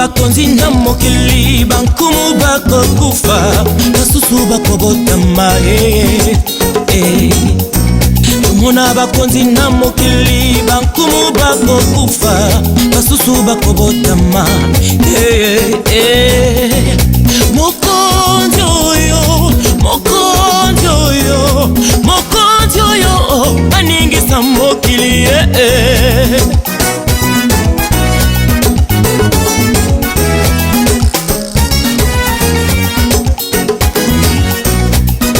bakonzi na mokili bankumu bakokufa basusu bakobotama tomona bakonzi na mokili bankumu bakokufa basusu bakobotama mokonzi oyo mokonzi oyo mokonzi oyo aningisa mokili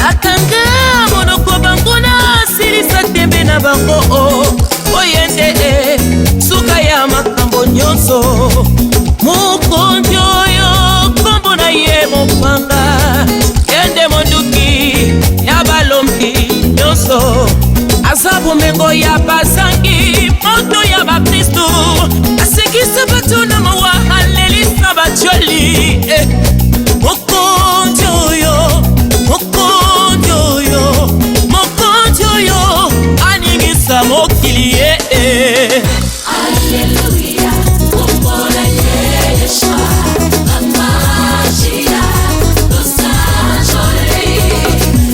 akanga monoko banguna silisa tembe na bango oyende suka ya makambo nyonso mokonzi oyo kombo na ye mopanga yende monduki ya balombi nyonso aza bomengo ya basangi moto ya bakristu asekisa bato na mawa alelisa batioli mokonzi oyo mokonzi oyo mokonzi oyo aningisa mokili Alléluia, kombola Yeshua, Amashia, Dosanjoli.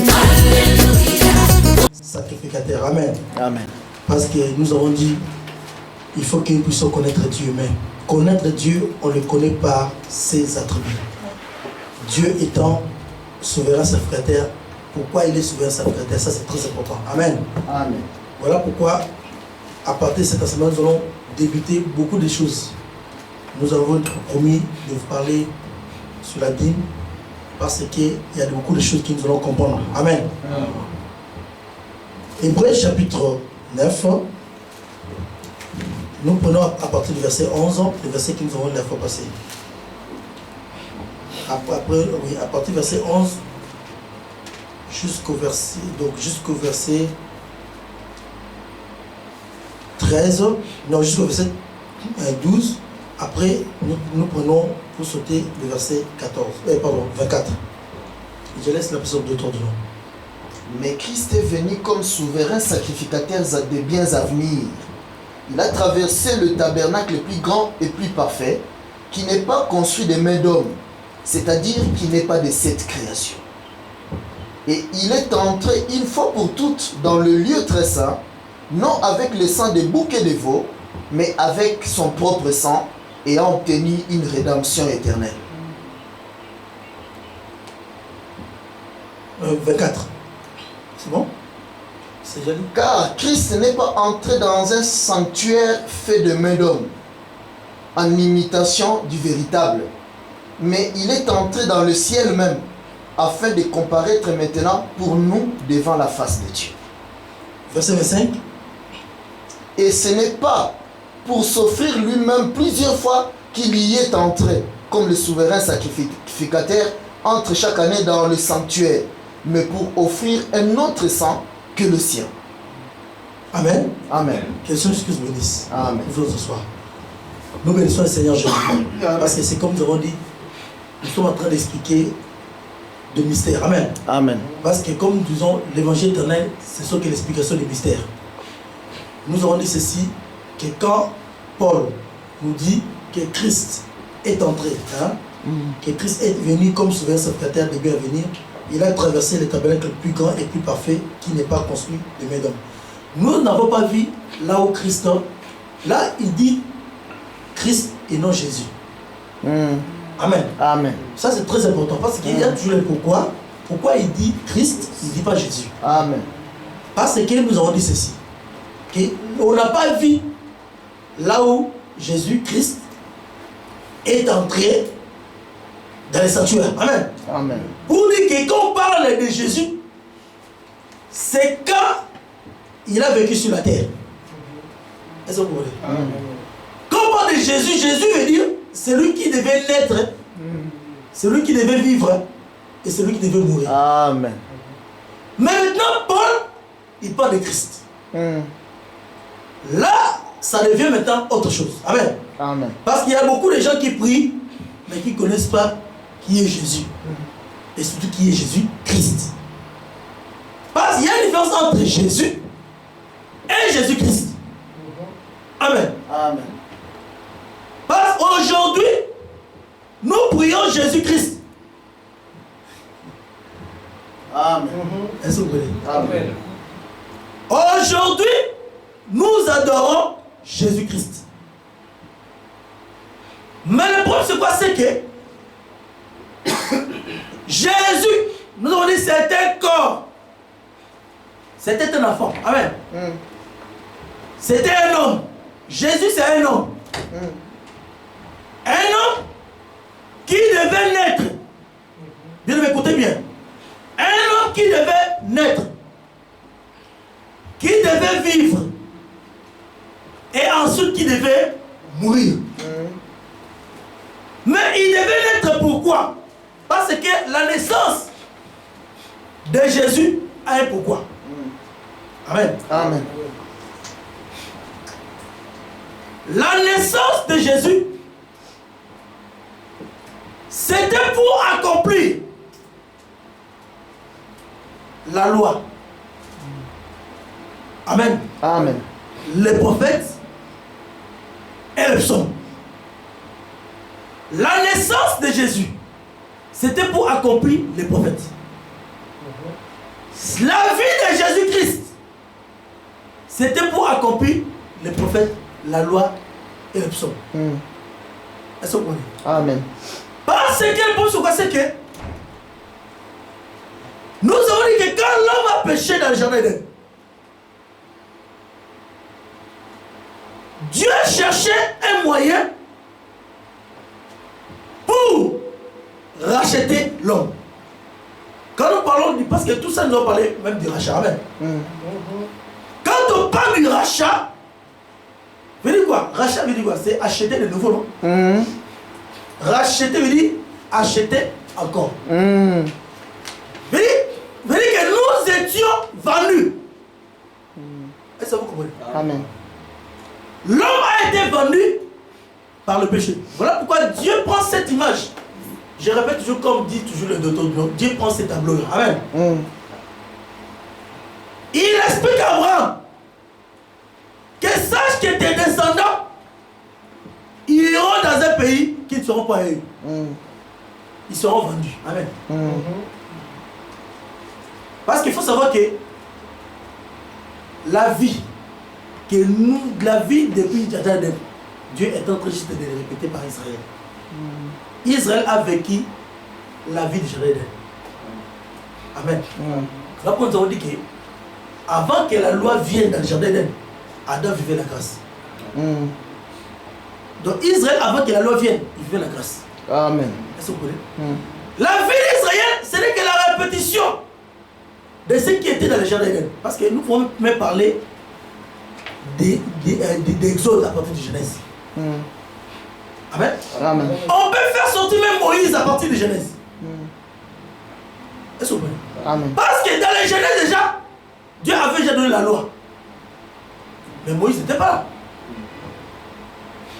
Alléluia. Sacrificateur, amen. Amen. Parce que nous avons dit, il faut que nous puissions connaître Dieu. Mais connaître Dieu, on le connaît par ses attributs. Dieu étant souverain sacrificateur, pourquoi il est souverain sacrificateur? Ça c'est très important. Amen. Amen. Voilà pourquoi, à partir de cet enseignement, nous allons débuter beaucoup de choses. Nous avons promis de vous parler sur la dîme, parce qu'il y a beaucoup de choses que nous allons comprendre. Amen. Hébreux chapitre 9, nous prenons à partir du verset 11, le verset que nous avons la fois passée. À partir du verset 11 jusqu'au verset 13, non, jusqu'au verset 12. Après, nous prenons pour sauter le verset 24. Je laisse la personne de ton nom. Mais Christ est venu comme souverain sacrificateur à des biens à venir. Il a traversé le tabernacle le plus grand et plus parfait, qui n'est pas construit de mains d'homme, c'est-à-dire qui n'est pas de cette création. Et il est entré une fois pour toutes dans le lieu très saint, non avec le sang des boucs et des veaux, mais avec son propre sang, et a obtenu une rédemption éternelle. 24. C'est bon? C'est joli. Car Christ n'est pas entré dans un sanctuaire fait de main d'homme, en imitation du véritable, mais il est entré dans le ciel même, afin de comparaître maintenant pour nous devant la face de Dieu. Verset 25. Et ce n'est pas pour s'offrir lui-même plusieurs fois qu'il y est entré, comme le souverain sacrificateur entre chaque année dans le sanctuaire, mais pour offrir un autre sang que le sien. Amen. Amen. Que le Seigneur Jésus vous bénisse. Amen. Vous ce soir. Nous bénissons le Seigneur Jésus. Parce que c'est comme nous avons dit, nous sommes en train d'expliquer de mystère. Amen. Amen. Parce que comme nous disons, l'évangile éternel, c'est ce que l'explication des mystères. Nous avons dit ceci, que quand Paul nous dit que Christ est entré, que Christ est venu comme souverain sacrificateur des biens à venir, il a traversé le tabernacle le plus grand et plus parfait qui n'est pas construit de main d'homme. Nous n'avons pas vu là où Christ, là il dit Christ et non Jésus. Amen. Amen. Ça c'est très important parce qu'il y a toujours le pourquoi. Pourquoi il dit Christ, il ne dit pas Jésus. Amen. Parce que nous avons dit ceci. On n'a pas vu là où Jésus-Christ est entré dans les sanctuaires. Amen. Amen. Pour dire que quand on parle de Jésus, c'est quand il a vécu sur la terre. Est-ce que vous voulez? Quand on parle de Jésus, Jésus veut dire celui qui devait naître, celui qui devait vivre et celui qui devait mourir. Amen. Mais maintenant, Paul, il parle de Christ. Là, ça devient maintenant autre chose. Amen. Amen. Parce qu'il y a beaucoup de gens qui prient, mais qui ne connaissent pas qui est Jésus. Et surtout qui est Jésus-Christ. Parce qu'il y a une différence entre Jésus et Jésus-Christ. Amen. Amen. Parce qu'aujourd'hui, Jésus-Christ. Amen. Est-ce que vous voulez? Amen. Aujourd'hui, nous adorons Jésus-Christ. Mais le problème, c'est quoi? C'est que Jésus, nous avons dit, c'était un corps. C'était un enfant. Amen. C'était un homme. Jésus, c'est un homme. Un homme qui devait naître. Bien, écoutez bien. Un homme qui devait naître. Qui devait vivre. Et ensuite qui devait mourir. Mais il devait naître pourquoi? Parce que la naissance de Jésus a un pourquoi. Amen. Amen. La naissance de Jésus, c'était pour accomplir la loi. Amen. Amen. Les prophètes et le psaume. La naissance de Jésus, c'était pour accomplir les prophètes. La vie de Jésus-Christ, c'était pour accomplir les prophètes, la loi et le psaume. Est-ce que vous comprenez? Amen. Parce que le problème, c'est quoi? C'est que nous avons dit que quand l'homme a péché dans le jardin d'Éden, Dieu cherchait un moyen pour racheter l'homme. Quand nous parlons du... Parce que tout ça, nous avons parlé même du rachat. Amen. Quand on parle du rachat, veut dire quoi? Rachat veut dire quoi? C'est acheter de nouveau, non? Racheter veut dire acheter encore. Veut dire que nous étions vendus. Est-ce que vous comprenez? Amen. L'homme a été vendu par le péché. Voilà pourquoi Dieu prend cette image. Je répète toujours comme dit toujours le docteur Dion. Dieu prend ce tableau-là. Amen. Il explique à Abraham que sache que tes descendants iront dans un pays qui ne seront pas eux. Ils seront vendus. Amen. Parce qu'il faut savoir que la vie depuis Jadadem, Dieu est en train juste de le répéter par Israël. Israël a vécu la vie de Jadadem. Amen. Là, nous avons dit que avant que la loi vienne dans le jardin d'Éden, Adam vivait la grâce. Donc Israël, avant que la loi vienne, il vivait la grâce. Amen. Est-ce que vous comprenez? La vie d'Israël, ce n'est que la répétition de ce qui était dans le jardin d'Éden. Parce que nous pouvons même parler d'Exode à partir de Genèse. Amen. Amen. On peut faire sortir même Moïse à partir de Genèse. Est-ce que vous comprenez? Amen. Parce que dans les Genèse déjà, Dieu avait déjà donné la loi. Mais Moïse n'était pas là.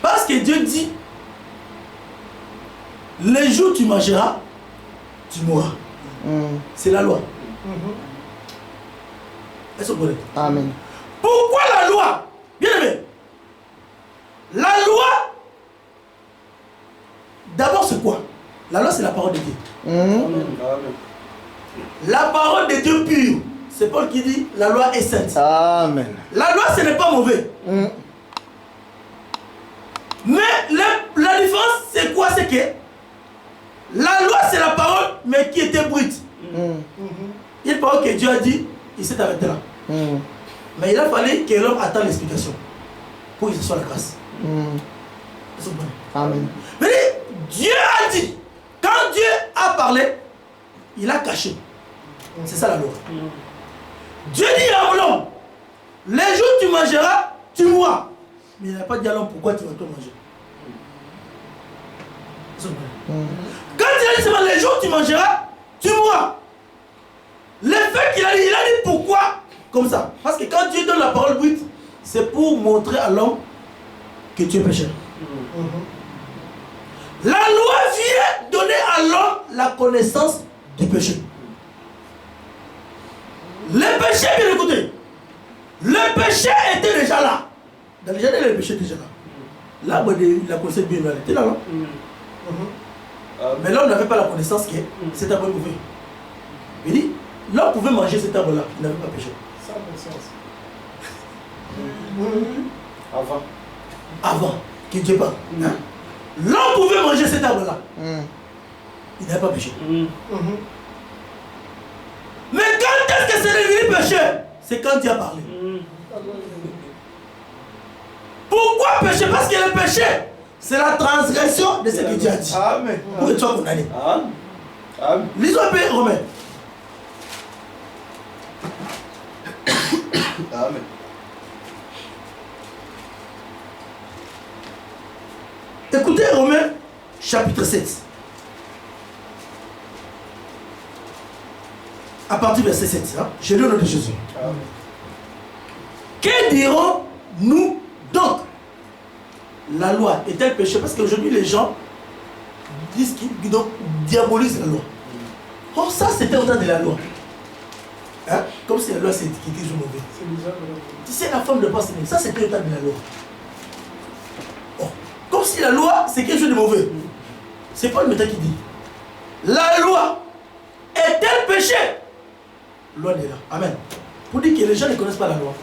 Parce que Dieu dit, les jours où tu mangeras, tu mourras. C'est la loi. Est-ce que vous comprenez? Amen. Pourquoi la loi? Bien aimé. La loi, d'abord c'est quoi? La loi c'est la parole de Dieu. La parole de Dieu pure. C'est Paul qui dit, la loi est sainte. Amen. La loi ce n'est pas mauvais. Mais la différence c'est quoi? C'est que la loi c'est la parole mais qui était brute. Il parle que Dieu a dit, il s'est arrêté là. Mais il a fallu que l'homme attende l'explication pour que ce soit la grâce. Amen. Mais Dieu a dit, quand Dieu a parlé, il a caché. C'est ça la loi. Dieu dit à l'homme, les jours où tu mangeras, tu mourras. Mais il n'a pas dit à l'homme pourquoi tu vas te manger. Quand il a dit seulement les jours où tu mangeras, tu mourras. Le fait qu'il a dit pourquoi comme ça. Parce que quand Dieu donne la parole brute, c'est pour montrer à l'homme que tu es pécheur. La loi vient donner à l'homme la connaissance du péché. Le péché, bien écoutez, le péché était déjà là. Dans le jardin, le péché était déjà là. L'arbre de la connaissance bien, elle était là, non? Mais l'homme n'avait pas la connaissance que cet arbre pouvait. Il dit, l'homme pouvait manger cet arbre-là, il n'avait pas péché. Sans conscience. Avant, qu'il ne tue pas. Hein? L'homme pouvait manger cet arbre-là. Il n'avait pas péché. Mais quand est-ce que c'est devenu péché? C'est quand Dieu a parlé. Pourquoi péché? Parce que le péché, c'est la transgression de ce que Dieu a dit. Amen. Pour que tu sois condamné. Amen. Lisons un peu Romains. Amen. Écoutez Romains chapitre 7. À partir du verset 7. Hein? Je lis au nom de Jésus. Amen. Que dirons-nous donc? La loi est-elle péché? Parce qu'aujourd'hui les gens disent qu'ils diabolisent la loi. Or ça c'était au temps de la loi. Hein? Comme si la loi c'était quelque chose de mauvais. Tu sais la femme de passe, ça c'était au temps de la loi. Oh. Comme si la loi c'est quelque chose de mauvais. C'est pas le méthode qui dit. La loi est-elle péché? Loi est là. Amen. Pour dire que les gens ne connaissent pas la loi.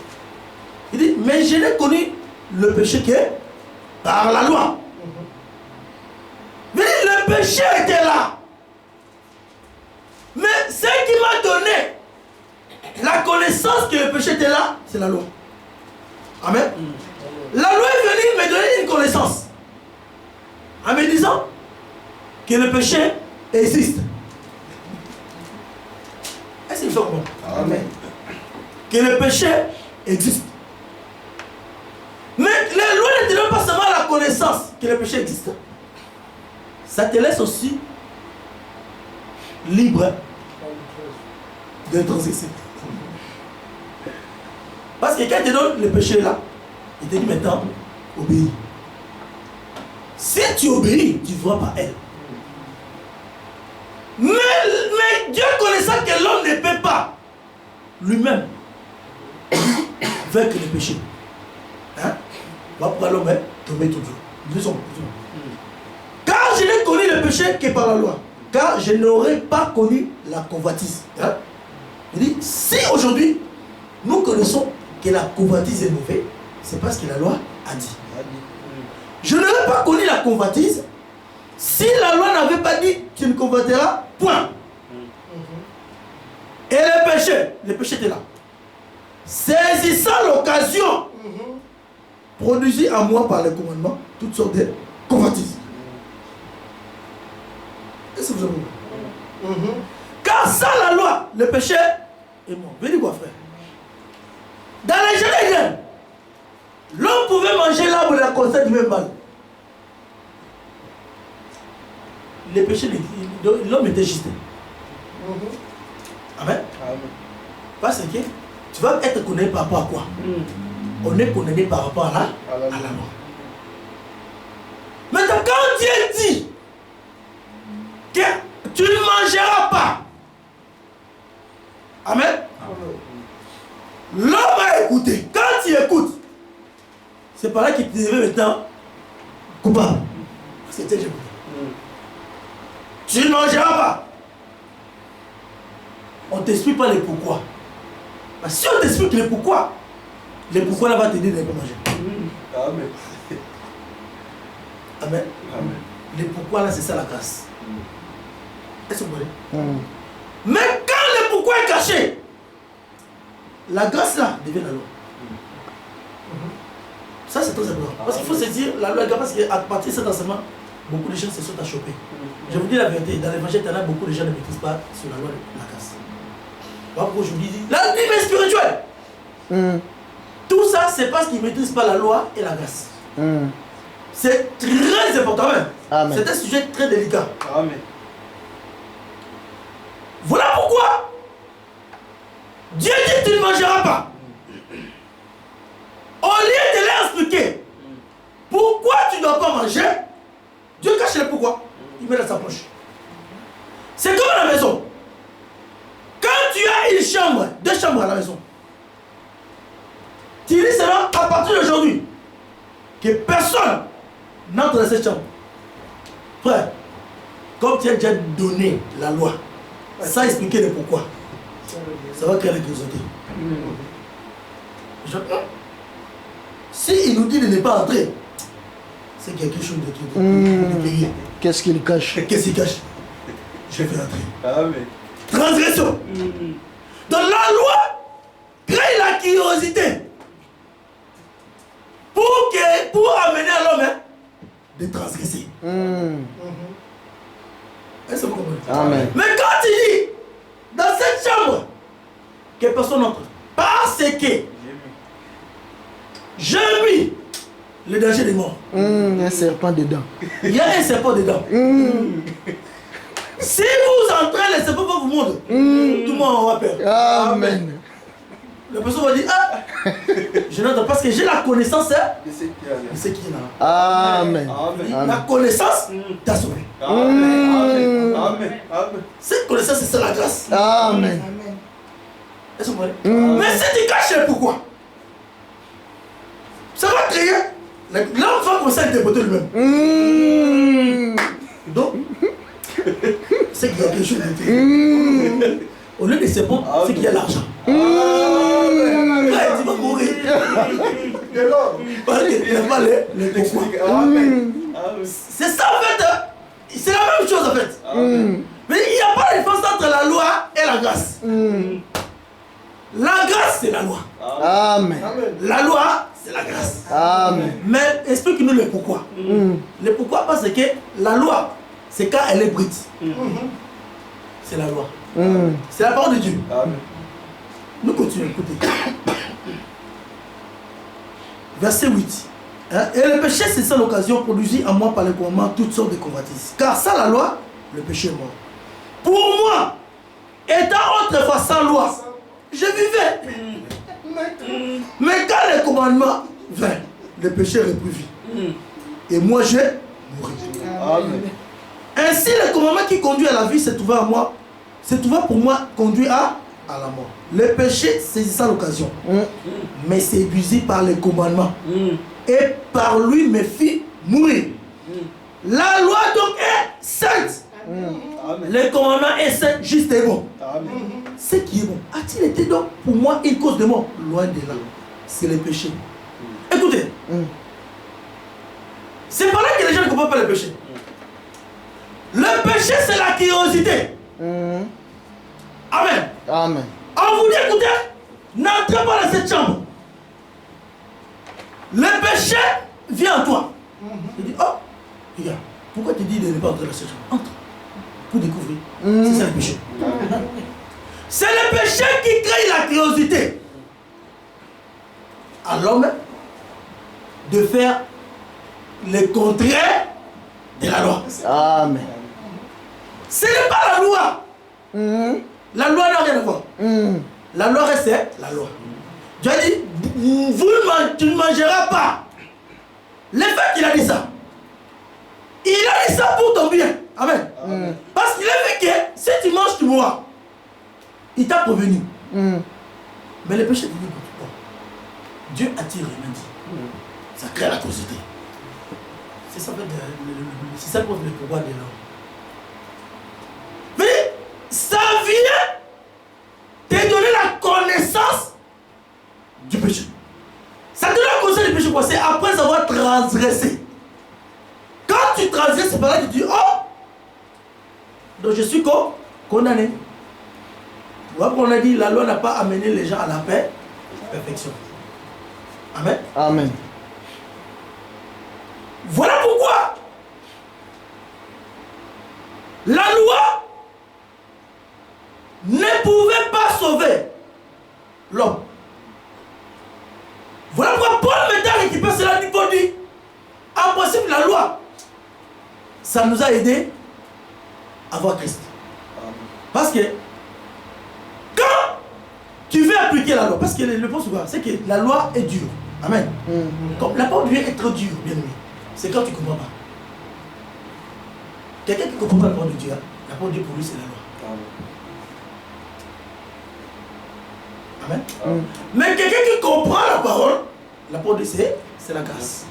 Il dit, mais je n'ai connu le péché que par la loi. Mais le péché était là. Mais ce qui m'a donné la connaissance que le péché était là, c'est la loi. Amen. La loi est venue me donner une connaissance. En me disant que le péché existe. Est-ce qu'il faut comprendre? Amen. Que le péché existe. Mais les lois ne te donnent pas seulement la connaissance que le péché existe. Ça te laisse aussi libre de transgresser. Parce que quand il te donne le péché là, il te dit maintenant, obéis. Si tu obéis, tu ne vois pas elle. Mais Dieu connaissant que l'homme ne peut pas lui-même vaincre le péché. Hein? Voilà pourquoi l'homme est tombé toujours. Car je n'ai connu le péché que par la loi. Car je n'aurais pas connu la convoitise. Hein? Il dit, si aujourd'hui nous connaissons que la convoitise est mauvaise, c'est parce que la loi a dit. Je n'aurais pas connu la convoitise si la loi n'avait pas dit tu ne convoiteras point. Et le péché était là. Saisissant l'occasion, produisit en moi par le commandement toutes sortes de convoitises. Est-ce que vous avez compris? Car sans la loi, le péché est mort. Venez quoi, frère? Dans les jardins, l'homme pouvait manger l'arbre de la conscience du même mal. Le péché, l'homme était juste. Amen. Parce que tu vas être condamné par rapport à quoi? On est condamné par rapport à la loi. Maintenant, quand Dieu dit que tu ne mangeras pas, amen, l'homme a écouté. Quand tu écoutes, c'est par là qu'il te devait maintenant coupable. C'était Dieu. Tu ne mangeras pas. On ne t'explique pas les pourquoi. Parce que si on t'explique les pourquoi là va t'aider de ne pas manger. Amen. Amen. Amen. Les pourquoi là, c'est ça la grâce. Est-ce que vous voyez? Mais quand le pourquoi est caché, la grâce là devient la loi. Ça c'est très important. Parce qu'il faut se dire, la loi est grâce, parce qu'à partir de cet enseignement, beaucoup de gens se sont achoppés. Je vous dis la vérité, dans l'évangile, beaucoup de gens ne maîtrisent pas sur la loi de la grâce. Pourquoi je vous dis, la vie spirituelle. Tout ça, c'est parce qu'ils ne maîtrisent pas la loi et la grâce. C'est très important. C'est un sujet très délicat. Amen. Voilà pourquoi Dieu dit tu ne mangeras pas. Au lieu de leur expliquer pourquoi tu ne dois pas manger, Dieu cache le pourquoi. Il met dans sa poche. C'est comme à la maison. Quand tu as une chambre, 2 chambres à la maison, tu dis seulement à partir d'aujourd'hui que personne n'entre dans cette chambre. Frère, comme tu as déjà donné la loi, sans expliquer le pourquoi, ça va créer la curiosité. Si il nous dit de ne pas entrer, c'est quelque chose de périlleux. Qu'est-ce qu'il cache? Qu'est-ce qu'il cache? Je vais entrer. Amen. Transgression. Dans la loi, crée la curiosité pour amener à l'homme de transgresser. Est-ce que vous comprenez? Amen. Mais quand il dit dans cette chambre que personne n'entre, parce que j'ai mis le danger des morts. Un serpent dedans. Il y a un serpent dedans. Si vous entrez, le serpent va vous mordre. Tout le monde aura peur. Amen. La personne va dire, ah, je n'entends pas parce que j'ai la connaissance de ce qui est là. Amen. La connaissance t'a sauvé. Amen. Amen. Amen. Cette connaissance, c'est ça la grâce. Amen. Est-ce que vous comprenez? Mais si tu caches pourquoi, ça va créer. L'homme va commencer à interpréter lui-même. Donc, c'est qu'il y a quelque chose de terrible. Au lieu de serpent, c'est qu'il y a l'argent. Tu vas mourir. Parce qu'il n'y a pas le pourquoi. C'est ça en fait. C'est la même chose en fait. Mais il n'y a pas de différence entre la loi et la grâce. La grâce, c'est la loi. Amen. La loi, c'est la grâce. Amen. Mais explique-nous le pourquoi. Le pourquoi, parce que la loi, c'est quand elle est brute. C'est la loi. C'est la parole de Dieu. Amen. Nous continuons, écoutez. Verset 8. Et le péché, c'est ça l'occasion, produisit en moi par le commandement toutes sortes de convoitises. Car sans la loi, le péché est mort. Pour moi, étant autrefois sans loi, je vivais. Mais quand le commandement vint, le péché reprit vie. Et moi, je mourrai. Amen. Ainsi, le commandement qui conduit à la vie se trouvait à moi, se trouvait pour moi conduit à la mort. Le péché saisissant l'occasion, mais séduisit par le commandement, et par lui me fit mourir. La loi donc est sainte. Le commandement est saint, juste et bon. Ce qui est bon. A-t-il été donc pour moi une cause de mort? Loin de là. C'est le péché. Écoutez. C'est par là que les gens ne comprennent pas le péché. Le péché, c'est la curiosité. Amen. Amen. On vous dit, écoutez, n'entrez pas dans cette chambre. Le péché vient en toi. Tu dis, oh, regarde, pourquoi tu dis de ne pas entrer dans cette chambre? Entre. Pour découvrir. C'est ça le péché. C'est le péché qui crée la curiosité à l'homme de faire le contraire de la loi. Amen. Ce n'est pas la loi. La loi n'a rien à voir. La loi reste la loi. Dieu a dit, tu ne mangeras pas. Le fait qu'il a dit ça, il a dit ça pour ton bien. Amen. Parce qu'il a fait que si tu manges, tu mourras. Il t'a prévenu. Mais le péché, Dieu attire les mains. Ça crée la curiosité. C'est ça, c'est ça le pouvoir de l'homme. Mais ça vient te donner la connaissance du péché. Ça te donne la connaissance du péché. C'est après avoir transgressé. Quand tu transgresses, c'est par là que tu dis, oh, donc je suis condamné. Voilà pourquoi on a dit, la loi n'a pas amené les gens à la paix, à la perfection. Amen. Amen. Voilà pourquoi la loi ne pouvait pas sauver l'homme. Voilà pourquoi Paul maintenant récupère cela du body. En principe, la loi, ça nous a aidé à voir Christ. Parce que quand tu veux appliquer la loi, parce que le point souvent, c'est que la loi est dure. Amen. Comme la parole de Dieu est trop dure, bien aimé. C'est quand tu ne comprends pas. Quelqu'un qui ne comprend pas la parole de Dieu, la parole de Dieu pour lui c'est la loi. Amen. Mais quelqu'un qui comprend la parole de Dieu c'est la grâce.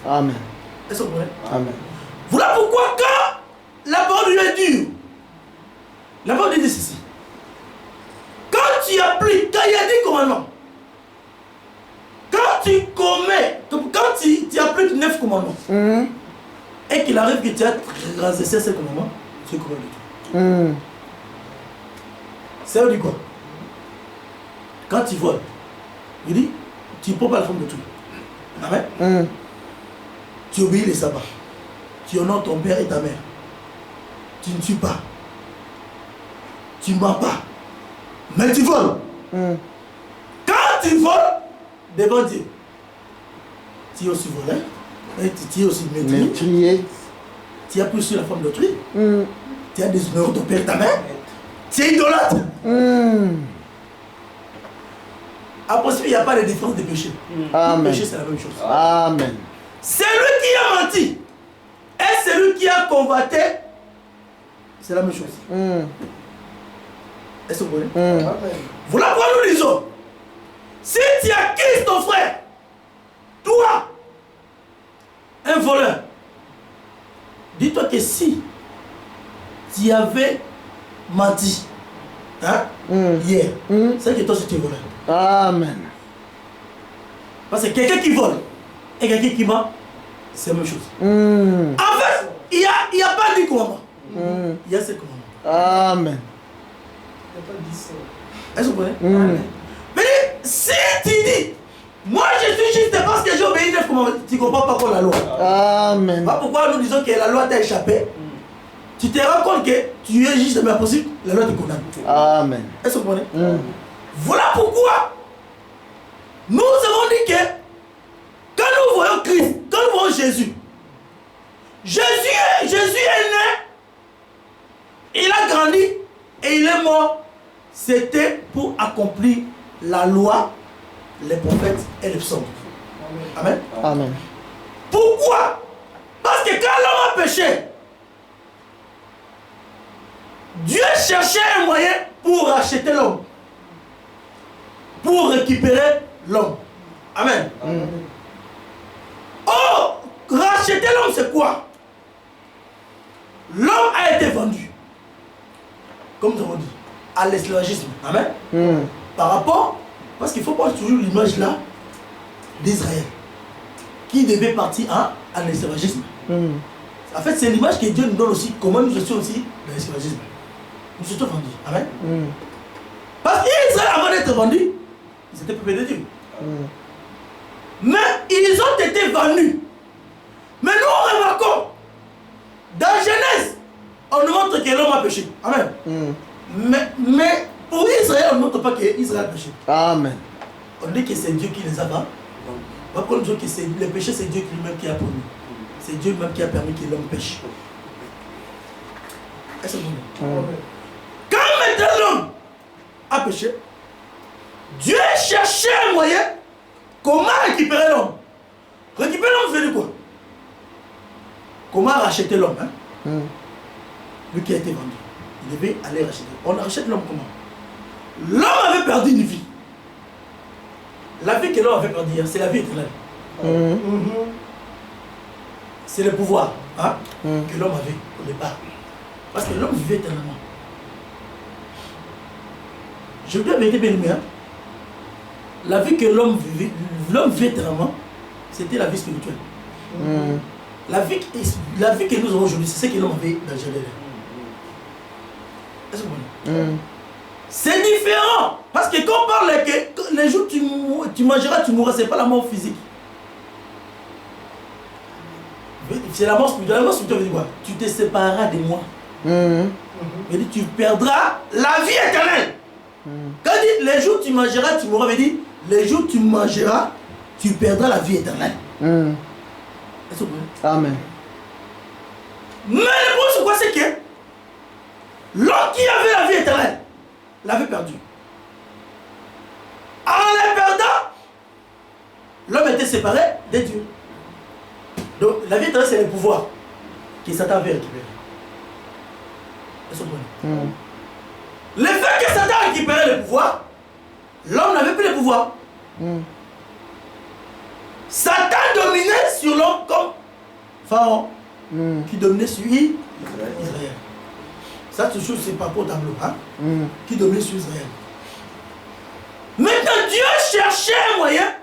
Amen. Est-ce que vous comprenez? Amen. Voilà pourquoi quand la parole de Dieu est dure. La parole de Dieu dit ceci. Quand tu appliques, quand il y a 10 commandements, quand tu commets, quand tu appliques 9 commandements, et qu'il arrive que tu as transgressé ces commandements, tu commets le tout. Ça veut dire quoi? Quand tu voles, il dit, tu ne prends pas la forme de tout. Amen. Tu obéis les sabbats. Tu honores ton père et ta mère. Tu ne tues pas. Tu ne mens pas. Mais tu voles. Quand tu voles devant Dieu, tu es aussi voleur. Et tu es aussi meurtrier. Tu as pris sur la forme d'autrui. Tu as déshonoré ton père et ta mère. Tu es idolâtre. En principe, il n'y a pas de différence de péché. Le péché, c'est la même chose. Amen. Celui qui a menti et celui qui a convoité, c'est la même chose. Est-ce que vous voyez? Voilà pourquoi nous disons, si tu accuses ton frère, toi, un voleur, dis-toi que si tu avais menti hier, c'est que toi c'était voleur. Amen. Parce que quelqu'un qui vole et quelqu'un qui ment, c'est la même chose. En fait, il n'y a pas 10 commandements. Il y a 7 commandements. Amen. Est-ce que vous comprenez? Mais si tu dis, moi je suis juste parce que j'ai obéi 9 commandements, tu ne comprends pas quoi la loi. Amen. Voilà pourquoi nous disons que la loi t'a échappé. Tu te rends compte que tu es juste, mais impossible, la loi te condamne. Amen. Est-ce que vous comprenez? Voilà pourquoi nous avons dit que quand nous voyons Christ, quand nous voyons Jésus, Jésus est né, il a grandi et il est mort. C'était pour accomplir la loi, les prophètes et les psaumes. Amen. Amen. Pourquoi? Parce que quand l'homme a péché, Dieu cherchait un moyen pour racheter l'homme, pour récupérer l'homme. Amen. Oh, racheter l'homme, c'est quoi? L'homme a été vendu, comme nous avons dit, à l'esclavagisme. Amen. Par rapport, parce qu'il faut pas toujours l'image là d'Israël, qui devait partir à l'esclavagisme. En fait, c'est l'image que Dieu nous donne aussi, comment nous étions aussi dans l'esclavagisme. Nous étions vendus. Amen. Parce qu'Israël, avant d'être vendu, ils étaient peuplés de Dieu. Mais ils ont été vendus. Mais nous remarquons, dans Genèse, on nous montre que l'homme a péché. Amen. Mais pour Israël, on ne montre pas qu'Israël a péché. Amen. On dit que c'est Dieu qui les a vendus. Par contre, on dit que le péché, c'est Dieu lui-même qui a promis. C'est Dieu même qui a permis que l'homme pêche. Est-ce que vous voyez? Quand maintenant l'homme a péché, Dieu cherchait un moyen comment récupérer l'homme. Récupérer l'homme, veut dire quoi? Comment racheter l'homme, lui qui a été vendu. Il devait aller racheter. On rachète l'homme comment? L'homme avait perdu une vie. La vie que l'homme avait perdue, c'est la vie éternelle. C'est le pouvoir que l'homme avait au départ. Parce que l'homme vivait éternellement. Je veux bien bien aimé. La vie que l'homme vivait éternellement, c'était la vie spirituelle. La vie que nous avons aujourd'hui, c'est ce que l'homme avait dans le jardin. Est-ce que vous voyez? C'est différent. Parce que quand on parle que les jours où tu mangeras, tu mourras, ce n'est pas la mort physique. C'est la mort spirituelle. La mort spirituelle veut dire quoi? Tu te sépareras de moi. Veut dire tu perdras la vie éternelle. Quand il dit les jours où tu mangeras, tu mourras, veut dire les jours où tu mangeras, tu perdras la vie éternelle. Est-ce que vous voyez? Amen. Mais le point c'est quoi? C'est que l'homme qui avait la vie éternelle l'avait perdu. En la perdant, l'homme était séparé de Dieu. Donc la vie éternelle, c'est le pouvoir qui Satan avait récupéré. Est-ce que vous voyez? Le fait que Satan a récupéré le pouvoir, l'homme n'avait plus le pouvoir. Satan dominait sur l'homme comme Pharaon. qui dominait sur Israël. Ça, toujours, c'est pas pour le tableau. Hein? Qui dominait sur Israël. Maintenant, Dieu cherchait un moyen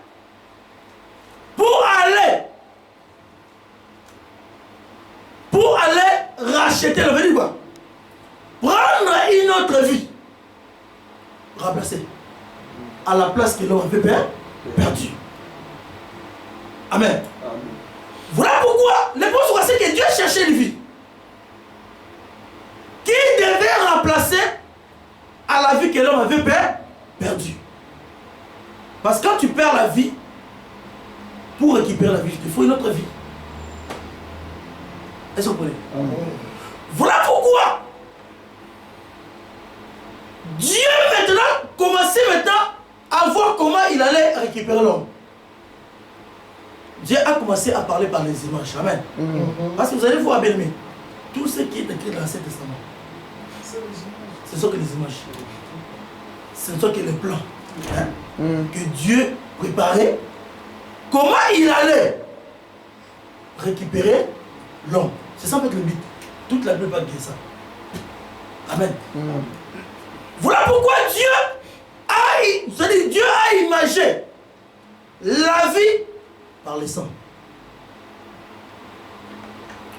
pour aller racheter le veut dire quoi? Prendre une autre vie. Remplacer. À la place que l'homme avait perdu. Amen. Voilà pourquoi les points c'est que Dieu cherchait une vie qui devait remplacer à la vie que l'homme avait perdue. Parce que quand tu perds la vie, pour récupérer la vie, il faut une autre vie. Est-ce que vous comprenez? Voilà pourquoi Dieu maintenant commençait à voir comment il allait récupérer l'homme. Dieu a commencé à parler par les images. Amen. Parce que vous allez voir, bien aimé, tout ce qui est écrit dans l'Ancien Testament, ce sont que les images. Ce ne sont que les plans que Dieu préparait. Comment il allait récupérer l'homme. C'est ça en fait le but. Toute la Bible parle de ça. Amen. Voilà pourquoi Dieu a imagé la vie par le sang.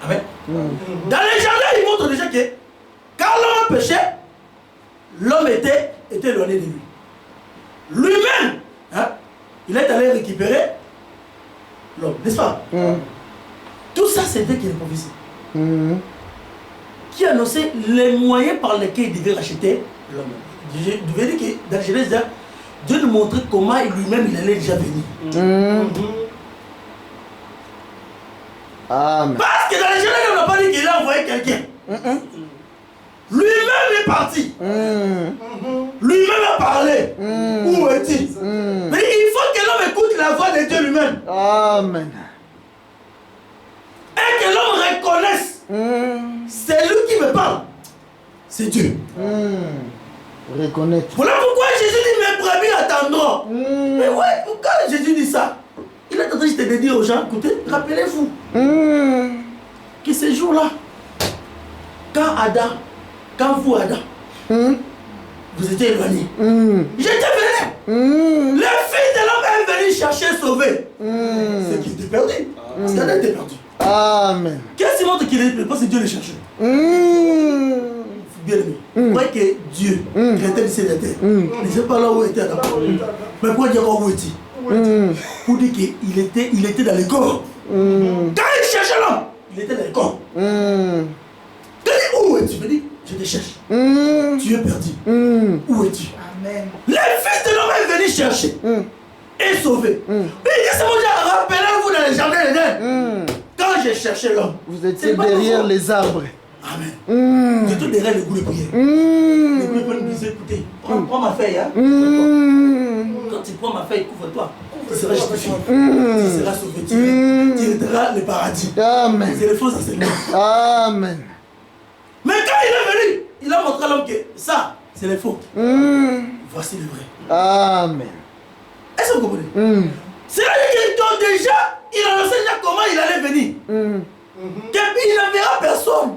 Amen. Dans les jardins, il montre déjà que quand l'homme péchait, l'homme était éloigné de lui. Lui-même, il est allé récupérer l'homme, n'est-ce pas? Tout ça, c'était qu'il est prophétie. Qui annonçait les moyens par lesquels il devait racheter l'homme. Je devais dire que dans la Genèse, Dieu nous montrait comment lui-même il allait déjà venir. Amen. Parce que dans la Genèse, on n'a pas dit qu'il a envoyé quelqu'un. Lui-même est parti. Lui-même a parlé. Où est-il? Mais il faut que l'homme écoute la voix de Dieu lui-même. Amen. Et que l'homme reconnaisse. C'est lui qui me parle. C'est Dieu. Reconnaître. Voilà pourquoi Jésus dit mes brebis attendront. Mais ouais, quand Jésus dit ça, il est en train de dire aux gens, écoutez, rappelez-vous que ces jours-là, quand vous Adam, vous étiez éloignés, j'étais venu. Le Fils de l'homme est venu chercher sauver ce qui était perdu. Ce qui était perdu. Amen. Qu'est-ce qui montre qu'il est perdu? Parce que Dieu le cherchait. Bien aimé. Vous voyez que Dieu, créateur du ciel et de la terre, ne sait pas là où était Adam. Mais pourquoi dire où était-il? Pour dire qu'il était dans les corps. Quand il cherchait l'homme, il était dans les corps. Quand il dit où es-tu? Il dit, je te cherche. Tu es perdu. Où es-tu? Amen. Le Fils de l'homme est venu chercher et sauver. Mais il dit, c'est mon genre, rappelez-vous dans les jardins d'Éden. Quand j'ai cherché l'homme, vous étiez derrière les arbres. Amen. J'étais derrière le goût de prière. Le goût de prière me disait, écoutez, prends ma feuille. Quand tu prends ma feuille, couvre-toi. Tu seras justifié. Tu seras sauvé. Tu hériteras le paradis. Amen. C'est le faux enseignement. Amen. Mais quand il est venu, il a montré à l'homme que ça, c'est le faux. Voici le vrai. Amen. Est-ce que vous comprenez? C'est là que déjà, il annonçait déjà comment il allait venir. Il n'enverra personne.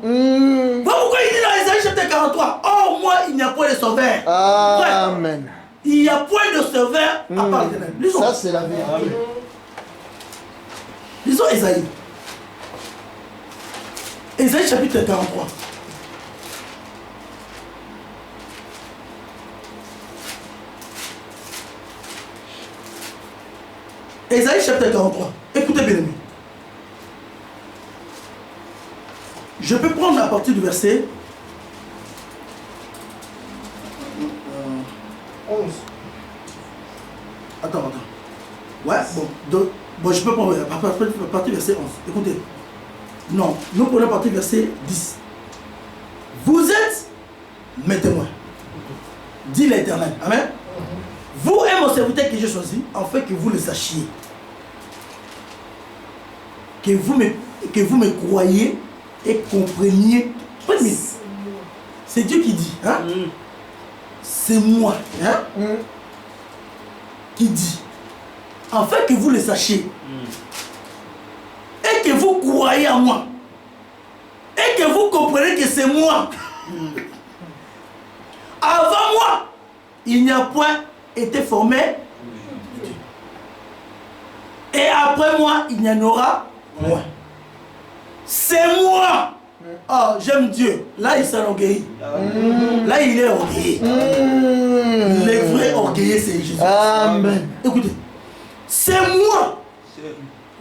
Voilà pourquoi il dit dans Isaïe chapitre 43, oh moi il n'y a point de sauveur. Amen. Il n'y a point de sauveur à part l'Éternel. Ça c'est la vérité. Lisons Isaïe. Isaïe chapitre 43. Isaïe chapitre 43. Écoutez bien aimé. Je peux prendre à partir du verset 11. Attends. Ouais, bon, je peux prendre à partir du verset 11. Écoutez. Non, nous prenons à partir du verset 10. Vous êtes mes témoins, dit l'Éternel. Amen. Vous et mon serviteur que j'ai choisi, afin que vous le sachiez. Que vous me croyez et compreniez. C'est Dieu qui dit. C'est moi qui dit. Afin que vous le sachiez. Et que vous croyez en moi. que vous comprenez que c'est moi. Avant moi, il n'y a point été formé. Et après moi, il n'y en aura point. C'est moi. Oh, j'aime Dieu. Là, il s'enorgueillit. Là, il est orgueillé. Les vrais orgueillés, c'est Jésus. Amen. Écoutez, c'est moi.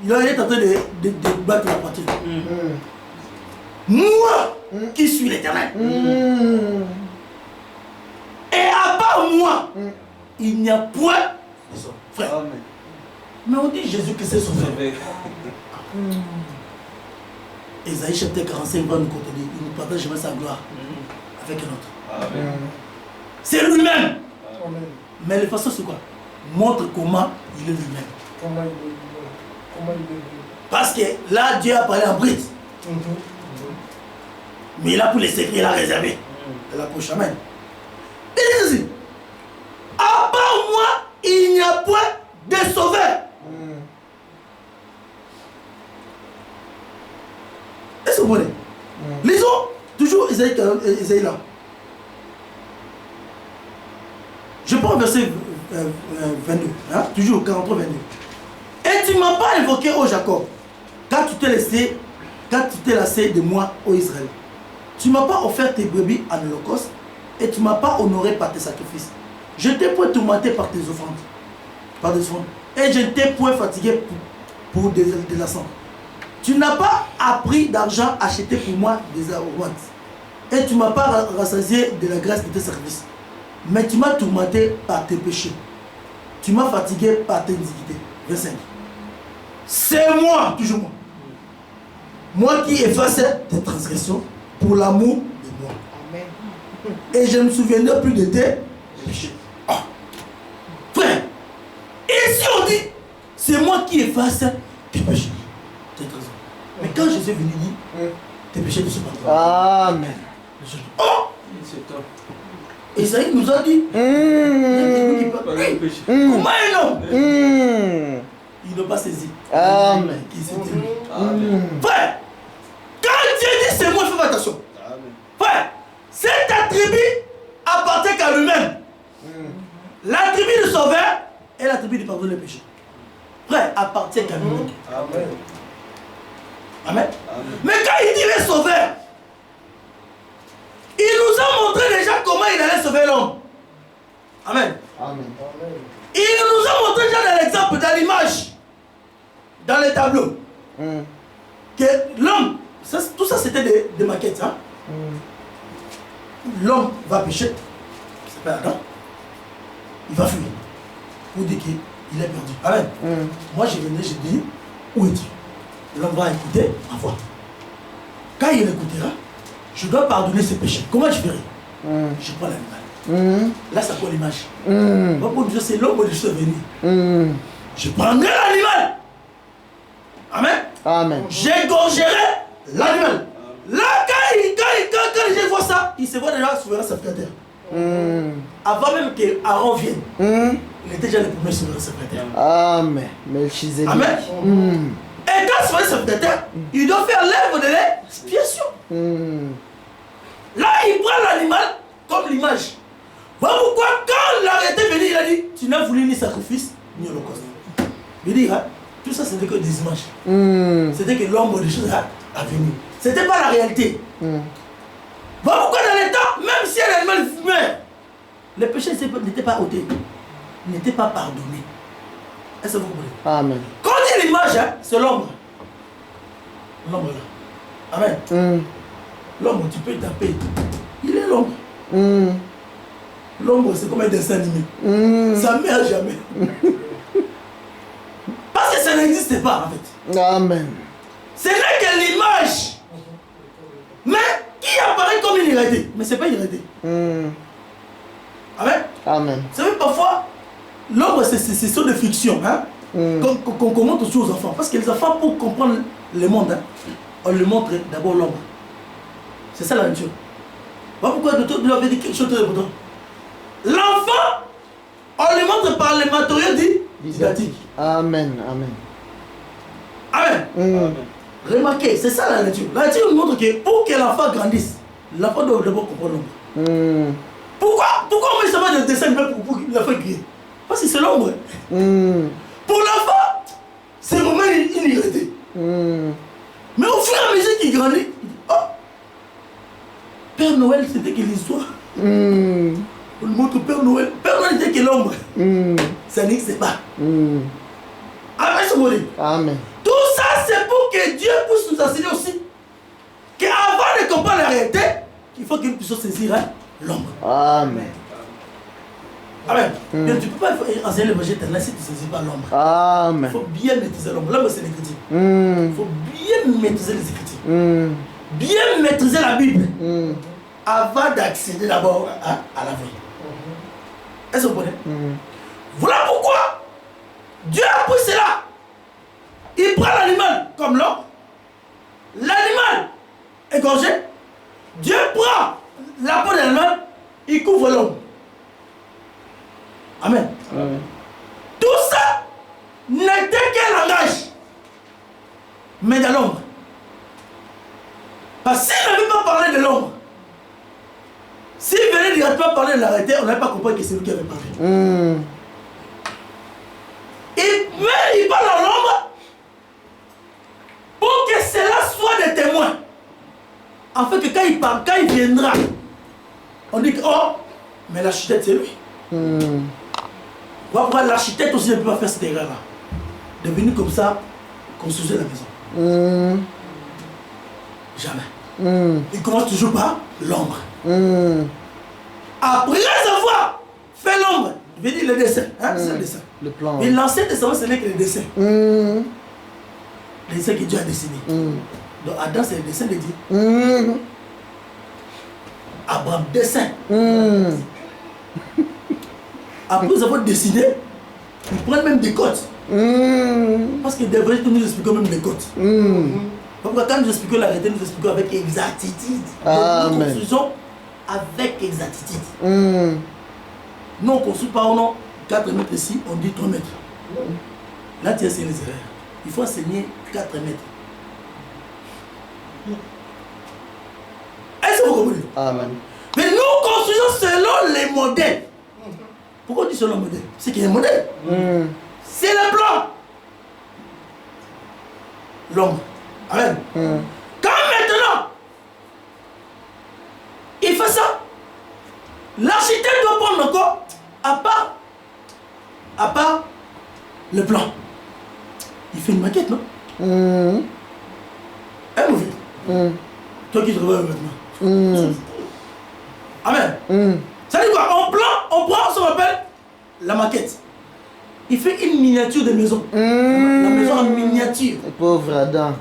Il est en train de battre la poitrine. Moi qui suis l'Éternel. Et à part moi, il n'y a point de son frère. Amen. Mais on dit Jésus que c'est son frère. Ésaïe chapitre 45 va nous contenir. Il nous partage jamais sa gloire avec un autre. Amen. C'est lui-même. Amen. Mais la façon c'est quoi? Montre comment il est lui-même. Comment il est Dieu? Comment il est Dieu? Parce que là, Dieu a parlé en bride. Mais là, pour les secrets, il a réservé. De la prochaine. Amen. Il dit ici, à part moi, il n'y a point de sauveur. Est-ce que vous voyez? Lisons toujours Isaïe là. Je prends verset 22, hein? Toujours 43, 22. Et tu ne m'as pas invoqué, ô Jacob, quand tu t'es lassé de moi, ô Israël. Tu ne m'as pas offert tes brebis en holocauste et tu ne m'as pas honoré par tes sacrifices. Je t'ai point tourmenté par tes offrandes. Et je ne t'ai point fatigué pour des lassants. Tu n'as pas appris d'argent acheté pour moi des aromates. Et tu ne m'as pas rassasié de la grâce de tes services. Mais tu m'as tourmenté par tes péchés. Tu m'as fatigué par tes iniquités. Verset 5. C'est moi, toujours moi. Moi qui efface tes transgressions pour l'amour de moi. Amen. Et je ne me souviendrai plus de tes péchés. Ah. Frère, ici on dit, c'est moi qui efface tes péchés. Tes transgressions. Mais quand Jésus est venu dire, tes péchés ne sont pas toi. Amen. Oh! C'est toi. Isaïe nous a dit, comment un homme il n'a pas saisi. Amen. Il s'est dit. Amen. Frère, quand Dieu dit c'est moi, fais attention. Amen. Frère, cette tribu appartient qu'à lui-même. La tribu du sauveur et la tribu du pardon des péchés. Frère, appartient qu'à lui-même. Amen. Amen. Amen. Mais quand il dit les sauveurs, il nous a montré déjà comment il allait sauver l'homme. Amen. Amen. Il nous a montré déjà dans l'exemple, dans l'image, dans les tableaux, que l'homme, tout ça c'était des maquettes. Hein? L'homme va pécher, c'est pas Adam, il va fuir. Pour dire qu'il est perdu. Amen. Moi je venais, je dis, où es-tu? L'homme va écouter ma voix. Quand il écoutera, je dois pardonner ses péchés. Comment je ferai? Je prends l'animal. Là, ça prend l'image. Pour Dieu, c'est l'homme où je suis venu. Je prendrai l'animal. Amen. Amen. J'égorgerai l'animal. Là, quand les gens voient ça, ils se voient déjà souverain sacrificateur. Avant même qu'Aaron vienne, il était déjà le premier souverain sacrificateur. Amen. Melchizedek. Amen. Et quand ce souverain sacrificateur, il doit faire l'œuvre de l'expiation. Là, il prend l'animal comme l'image. Voilà pourquoi, quand l'arrêté venu, il a dit, tu n'as voulu ni sacrifice, ni holocauste. Il dit, hein, tout ça, c'était que des images. C'était que l'ombre des choses à venir. C'était pas la réalité. Voilà pourquoi, dans les temps, même si un animal meurt, les péchés n'étaient pas ôtés, n'étaient pas pardonnés. Est-ce que vous comprenez? Amen. Quand on dit l'image, hein, c'est l'ombre. L'ombre là. Amen. L'ombre, tu peux taper. Il est l'ombre. L'ombre, c'est comme un dessin animé. Ça ne meurt jamais. Parce que ça n'existe pas, en fait. Amen. Ce n'est que l'image. Mais qui apparaît comme une réalité. Mais ce n'est pas une réalité. Amen. Amen. Vous savez, parfois, l'ombre, c'est sur de fiction. Hein? Qu'on montre aussi aux enfants. Parce que les enfants, pour comprendre le monde, hein, on leur montre d'abord l'ombre. C'est ça la nature. Voilà pourquoi le docteur nous avait dit quelque chose de très important. L'enfant, on lui montre par les matériaux didactiques. Amen. Amen. Amen. Amen. Remarquez, c'est ça la nature. La nature nous montre que pour que l'enfant grandisse, l'enfant doit d'abord comprendre l'ombre. Pourquoi on met seulement des dessins pour l'enfant griller? Parce que c'est l'ombre. Pour l'enfant, c'est vraiment une irrité. Mais au fur et à mesure qu'il grandit, il dit, oh, Père Noël, c'était que l'histoire. On lui montre Père Noël. Père Noël était que l'ombre. Ça n'existe pas. Amen, ce modèle. Amen. Tout ça, c'est pour que Dieu puisse nous enseigner aussi qu'avant de comprendre la réalité, il faut que nous puissions saisir l'ombre. Amen. Amen. Mais tu ne peux pas enseigner l'évangile éternel si tu ne saisis pas l'ombre. Amen. Il faut bien maîtriser l'ombre. L'ombre, c'est l'écriture. Il faut bien maîtriser les écritures. Bien maîtriser la Bible. Avant d'accéder d'abord à la vie. Est-ce que vous comprenez? Voilà pourquoi Dieu a pris cela. Il prend l'animal comme l'homme. L'animal égorgé. Dieu prend la peau de l'animal. Il couvre l'homme. Amen. Tout ça n'était qu'un langage. Mais de l'ombre. Parce qu'il n'avait pas parlé de l'ombre. S'il venait directement parler de la réalité, on n'avait pas compris que c'est lui qui avait parlé. Mais il parle en l'ombre pour que cela soit des témoins. En fait, que quand il parle, quand il viendra, on dit que, oh, mais l'architecte c'est lui. Pourquoi l'architecte aussi ne peut pas faire cette erreur-là? De venir comme ça, construire la maison. Jamais. Il commence toujours par l'ombre. Après avoir fait l'ombre, je vais dire le dessin. C'est le dessin. Le plan. Mais l'Ancien Testament, ce n'est que le dessin. Le dessin que Dieu a dessiné. Donc Adam, c'est le dessin de Dieu. Abraham, dessin. Après nous avons dessiné, ils prennent même des cotes. Parce que des vrais, nous expliquons même des cotes. Pourquoi quand nous expliquons la réalité, nous expliquons avec exactitude. Nous construisons avec exactitude. Nous on ne construit pas au nom 4 mètres ici, on dit 3 mètres. Là tu enseignes les erreurs. Il faut enseigner 4 mètres. Est-ce que vous comprenez? Amen. Mais nous construisons selon les modèles. Pourquoi on dit selon le modèle? C'est qu'il y a un modèle. C'est le plan. L'homme. Amen. Quand maintenant, il fait ça, l'architecte doit prendre encore, à part le plan. Il fait une maquette, non? Un mauvais. Toi qui travailles maintenant. Amen. Ça dit quoi? On prend ce qu'on appelle la maquette. Il fait une miniature de maison. La maison en miniature. Le pauvre Adam.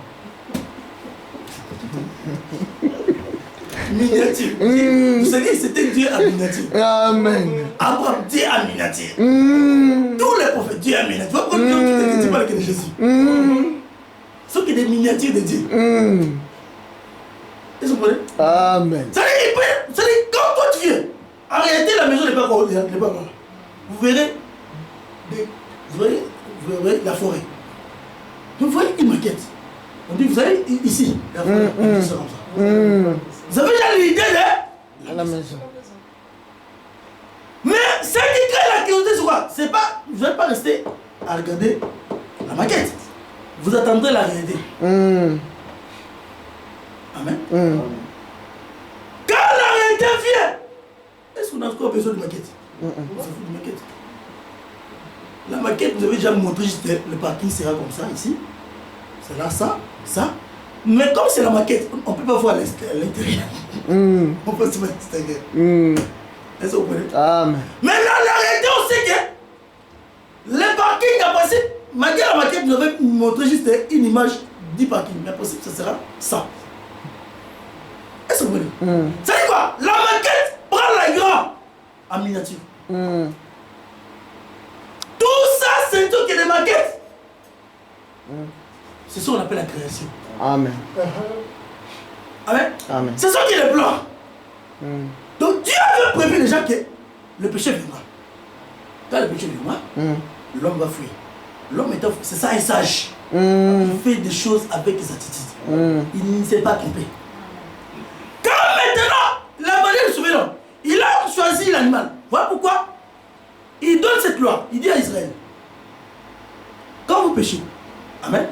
Miniature. Vous savez, c'était Dieu en miniature. Amen. Abraham, Dieu en miniature. Tous les prophètes, Dieu en miniature. Pourquoi Dieu ne dit pas que de Jésus? Ce qui est des miniatures de Dieu. Est-ce que vous comprenez? Amen. Ça dit, quand toi tu viens, en réalité, la maison n'est pas encore là. Vous verrez, vous verrez la forêt. Vous voyez une maquette. On dit, vous allez ici, la forêt, on dit ça comme ça. Vous avez déjà l'idée de la maison. Mais ce qui crée la curiosité, c'est quoi? C'est pas, vous n'allez pas rester à regarder la maquette. Vous attendrez la réalité. Amen. Quand la réalité vient, est-ce qu'on a encore besoin de maquette? On s'en fout de maquette. La maquette, vous avez déjà montré, juste le parking sera comme ça, ici. C'est là, ça. Mais comme c'est la maquette, on ne peut pas voir l'intérieur. On peut se mettre à l'extérieur. Est-ce que vous comprenez? Amen. Mais là, la réalité, on sait que le parking a passé. Malgré la maquette, vous avez montré juste une image du parking. Mais possible, ça sera ça. Est-ce que vous comprenez? Ça dit quoi? La maquette prend l'écran en miniature. Tout ça, c'est tout qui est des maquettes. C'est ce qu'on appelle la création. Amen. Amen. Amen. C'est ça qui est le plan. Donc Dieu avait prévu déjà que le péché viendra. Quand le péché viendra, l'homme va fuir. L'homme est c'est ça un sage. Il fait des choses avec exactitude. Il ne s'est pas trompé. Quand maintenant, la manière de sauver l'homme, il a choisi l'animal. Voilà pourquoi il donne cette loi. Il dit à Israël, quand vous péchez, amen,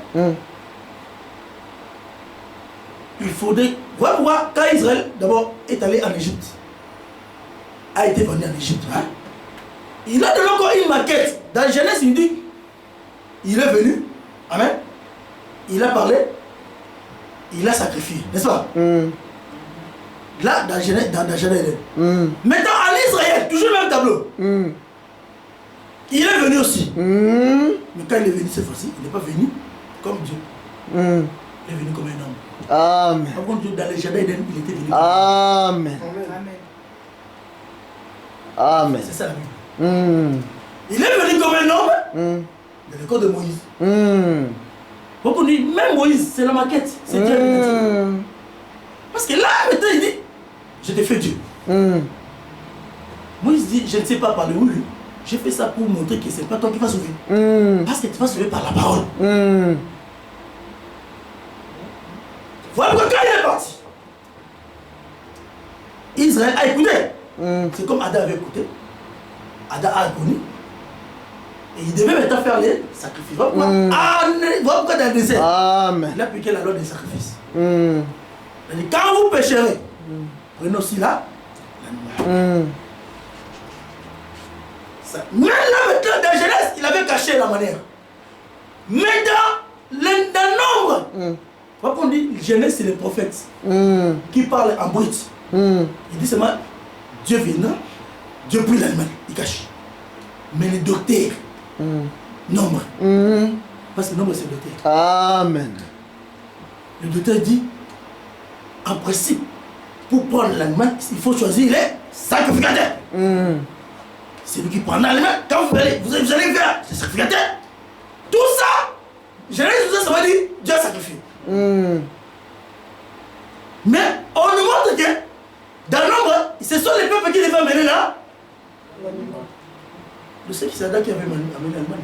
il faudrait... Voilà pourquoi quand Israël d'abord est allé en Égypte, a été venu en Égypte, hein, il a donné encore une maquette. Dans Genèse, il dit, il est venu, amen, il a parlé, il a sacrifié, n'est-ce pas? Là, dans Genèse, maintenant, en Israël, toujours le même tableau. Il est venu aussi. Mais quand il est venu cette fois-ci, il n'est pas venu comme Dieu. Il est venu comme un homme. Amen. Par contre, Dieu, dans le jardin d'Éden, il était venu. Amen. Amen. C'est ça la Bible. Il est venu comme un homme dans le corps de Moïse. Beaucoup disent, même Moïse, c'est la maquette. C'est Dieu qui l'a dit. Parce que là, maintenant, il dit, je t'ai fait Dieu. Moïse dit, je ne sais pas parler, oui. J'ai fait ça pour montrer que ce n'est pas toi qui vas sauver. Parce que tu vas sauver par la parole. Voilà pourquoi quand il est parti, Israël a écouté. C'est comme Adam avait écouté. Adam a connu. Et il devait maintenant faire les sacrifices. Voilà pourquoi dans le désert, il a appliqué la loi des sacrifices. Il dit, quand vous pécherez, prenez aussi là l'animal. Mais là maintenant, dans Genèse, il avait caché la manière. Mais dans nombre, voilà qu'on dit, Genèse c'est les prophètes qui parlent en brut. Il dit seulement, Dieu viendra, Dieu prie l'animal, il cache. Mais les docteurs, nombre, parce que nombre c'est le docteur. Amen. Le docteur dit, en principe, pour prendre l'animal, il faut choisir les sacrificateurs. C'est lui qui prend l'animal. Quand vous allez faire les sacrificateurs, tout ça, Genèse, ça va dire Dieu a sacrifié. Mais on nous montre que dans l'ombre, ce sont les peuples qui devaient amener là. Je sais que c'est Adam qui avait amené l'animal.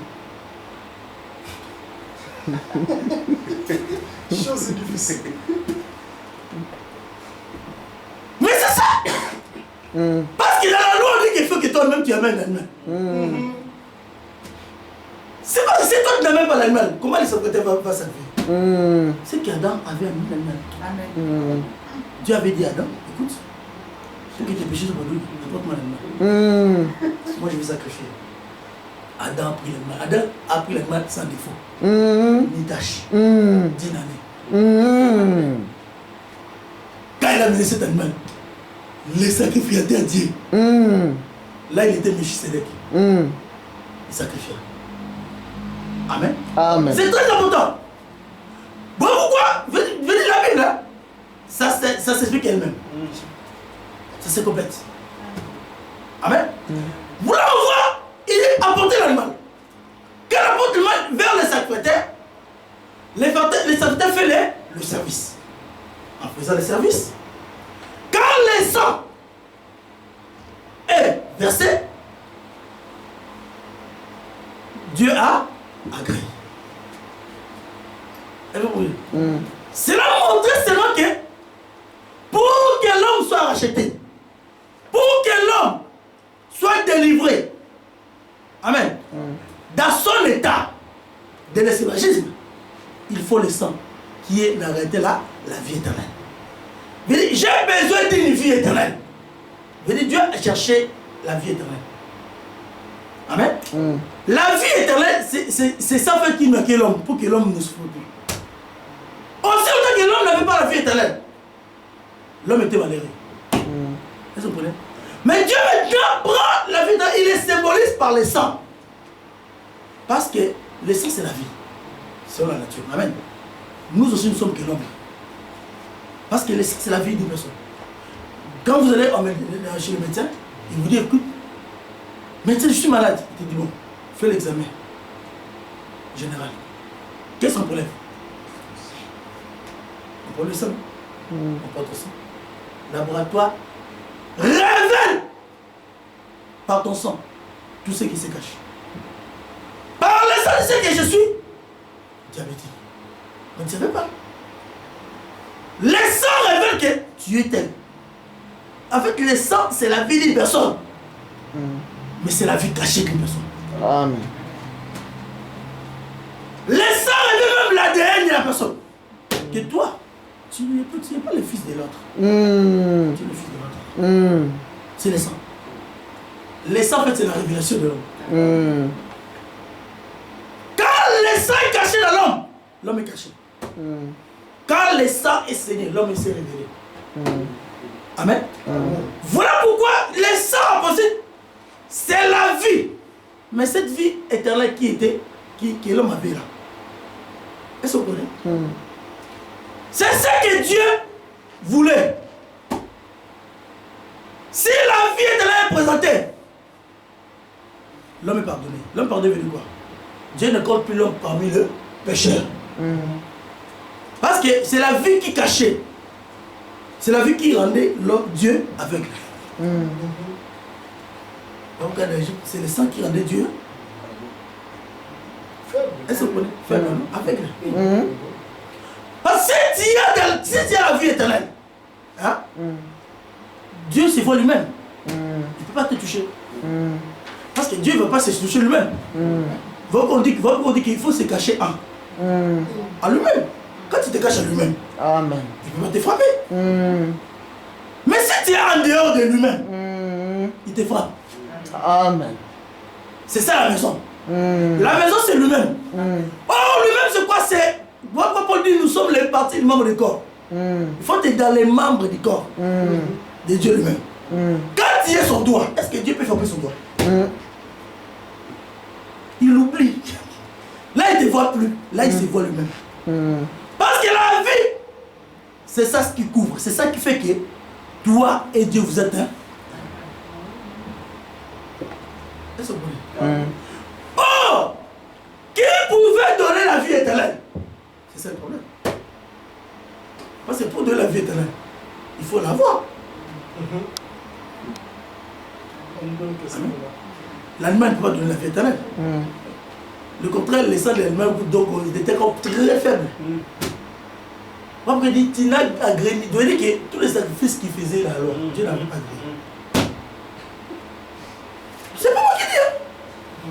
Chose difficile. Mais c'est ça. Parce qu'il a la loi, on dit qu'il faut que toi-même tu amènes l'animal. C'est pas si toi tu n'amènes pas l'animal, comment les secrétaires vont s'appuyer? C'est qu'Adam avait amené l'animal. Dieu avait dit à Adam, écoute, pour que tes péchés soient pardonnés, apporte-moi l'animal. Moi je vais sacrifier. Adam a pris l'animal. Adam a pris l'animal sans défaut. Ni tâche. Dynamique. Quand il a amené cet animal, les sacrificateurs Dieu. Là, il était Melchisedec. Il sacrifia. Amen. Amen. C'est très important. Bon, pourquoi? Venez la Bible là. Ça s'explique elle-même. Ça se complète. Amen. Vous là, on voit, il a apporté l'animal. Quand il apporte l'animal vers les sacrificateurs, les sacrificateurs font le service. En faisant le service, quand le sang est versé, Dieu a agréé. Cela montre seulement que pour que l'homme soit racheté, pour que l'homme soit délivré, amen, dans son état de l'esclavagisme, il faut le sang qui est la réalité là, la vie éternelle. J'ai besoin d'une vie éternelle. Dieu a cherché la vie éternelle. Amen. La vie éternelle, c'est ça fait qu'il manquait l'homme, pour que l'homme ne souffre plus. Aussi longtemps que l'homme n'avait pas la vie éternelle, l'homme était malheureux. Est-ce que vous comprenez? Mais Dieu maintenant prend la vie éternelle, il les symbolise par le sang. Parce que le sang c'est la vie, selon la nature. Amen. Nous aussi nous sommes que l'homme. Parce que le sang c'est la vie d'une personne. Quand vous allez chez le médecin, il vous dit écoute, médecin je suis malade. Il te dit bon, fais l'examen général. Qu'est-ce qu'on prélève? On prend le sang, on porte aussi. Laboratoire révèle par ton sang tout ce qui se cache. Par le personne ne sait que je suis diabétique. On ne savait pas. Les sangs révèlent que tu es tel. En fait, les sangs, c'est la vie d'une personne. Mais c'est la vie cachée d'une personne. Amen. Les sangs révèlent même l'ADN de la personne. Que toi, tu n'es pas le fils de l'autre. Tu es le fils de l'autre. C'est les sangs. Les sangs, en fait, c'est la révélation de l'homme. Quand le sang est caché dans l'homme, l'homme est caché. Quand le sang est saigné, l'homme s'est révélé. Amen. Voilà pourquoi les sangs opposés, c'est la vie. Mais cette vie éternelle que l'homme avait là. Est-ce que vous connaissez? C'est ce que Dieu voulait. Si la vie éternelle est présentée, l'homme est pardonné. L'homme pardonné veut dire quoi? Dieu ne compte plus l'homme parmi les pécheurs. Parce que c'est la vie qui cachait. C'est la vie qui rendait l'homme, Dieu aveugle. Donc c'est le sang qui rendait Dieu. Est-ce que vous comprenez? Faible, aveugle. Parce que si tu as la vie éternelle, hein? Dieu se voit lui-même. Il ne peut pas te toucher. Parce que Dieu ne veut pas se toucher lui-même. On dit qu'il faut se cacher à lui-même. Quand tu te caches à lui-même, Amen. il ne peut pas te frapper. Mais si tu es en dehors de lui-même, il te frappe. Amen. C'est ça la maison. La maison, c'est lui-même. Oh, lui-même, c'est quoi? C'est. Paul dit, nous sommes les parties, les membres du corps. Il faut être dans les membres du corps de Dieu lui-même. Quand il est son doigt, est-ce que Dieu peut frapper son doigt? Il oublie. Là, il ne te voit plus. Là, il se voit lui-même. Parce que la vie, c'est ça ce qui couvre. C'est ça qui fait que toi et Dieu vous êtes un. Est-ce que vous voulez? Oh! Qui pouvait donner la vie éternelle? C'est ça le problème. Parce que pour donner la vie éternelle, il faut l'avoir. L'animal ne peut pas donner la vie éternelle. Le contraire, les sangs de l'animal, donc, ils étaient comme très faibles. Parce que tu n'as agréé, il doit dire que tous les sacrifices qu'il faisait là, alors, Dieu n'avait pas agréé. C'est pas moi qui dis.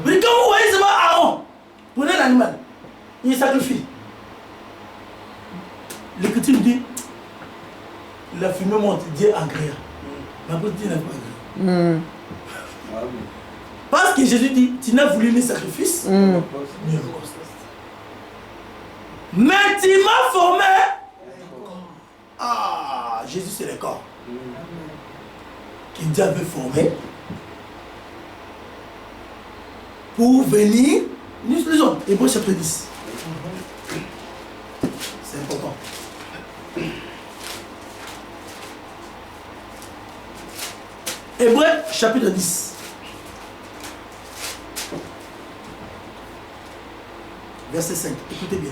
Mais quand vous voyez seulement Aaron, prenez l'animal, il sacrifie. L'Écriture dit, la fumée monte, Dieu agréa. Mais après, Dieu n'a pas agréé. Parce que Jésus dit, tu n'as voulu les sacrifices, ni holocauste. Mais tu m'as formé. Ah, Jésus c'est le corps. Que Dieu avait formé pour venir. Nous lisons Hébreux chapitre 10. C'est important. Hébreux chapitre 10. Verset 5. Écoutez bien.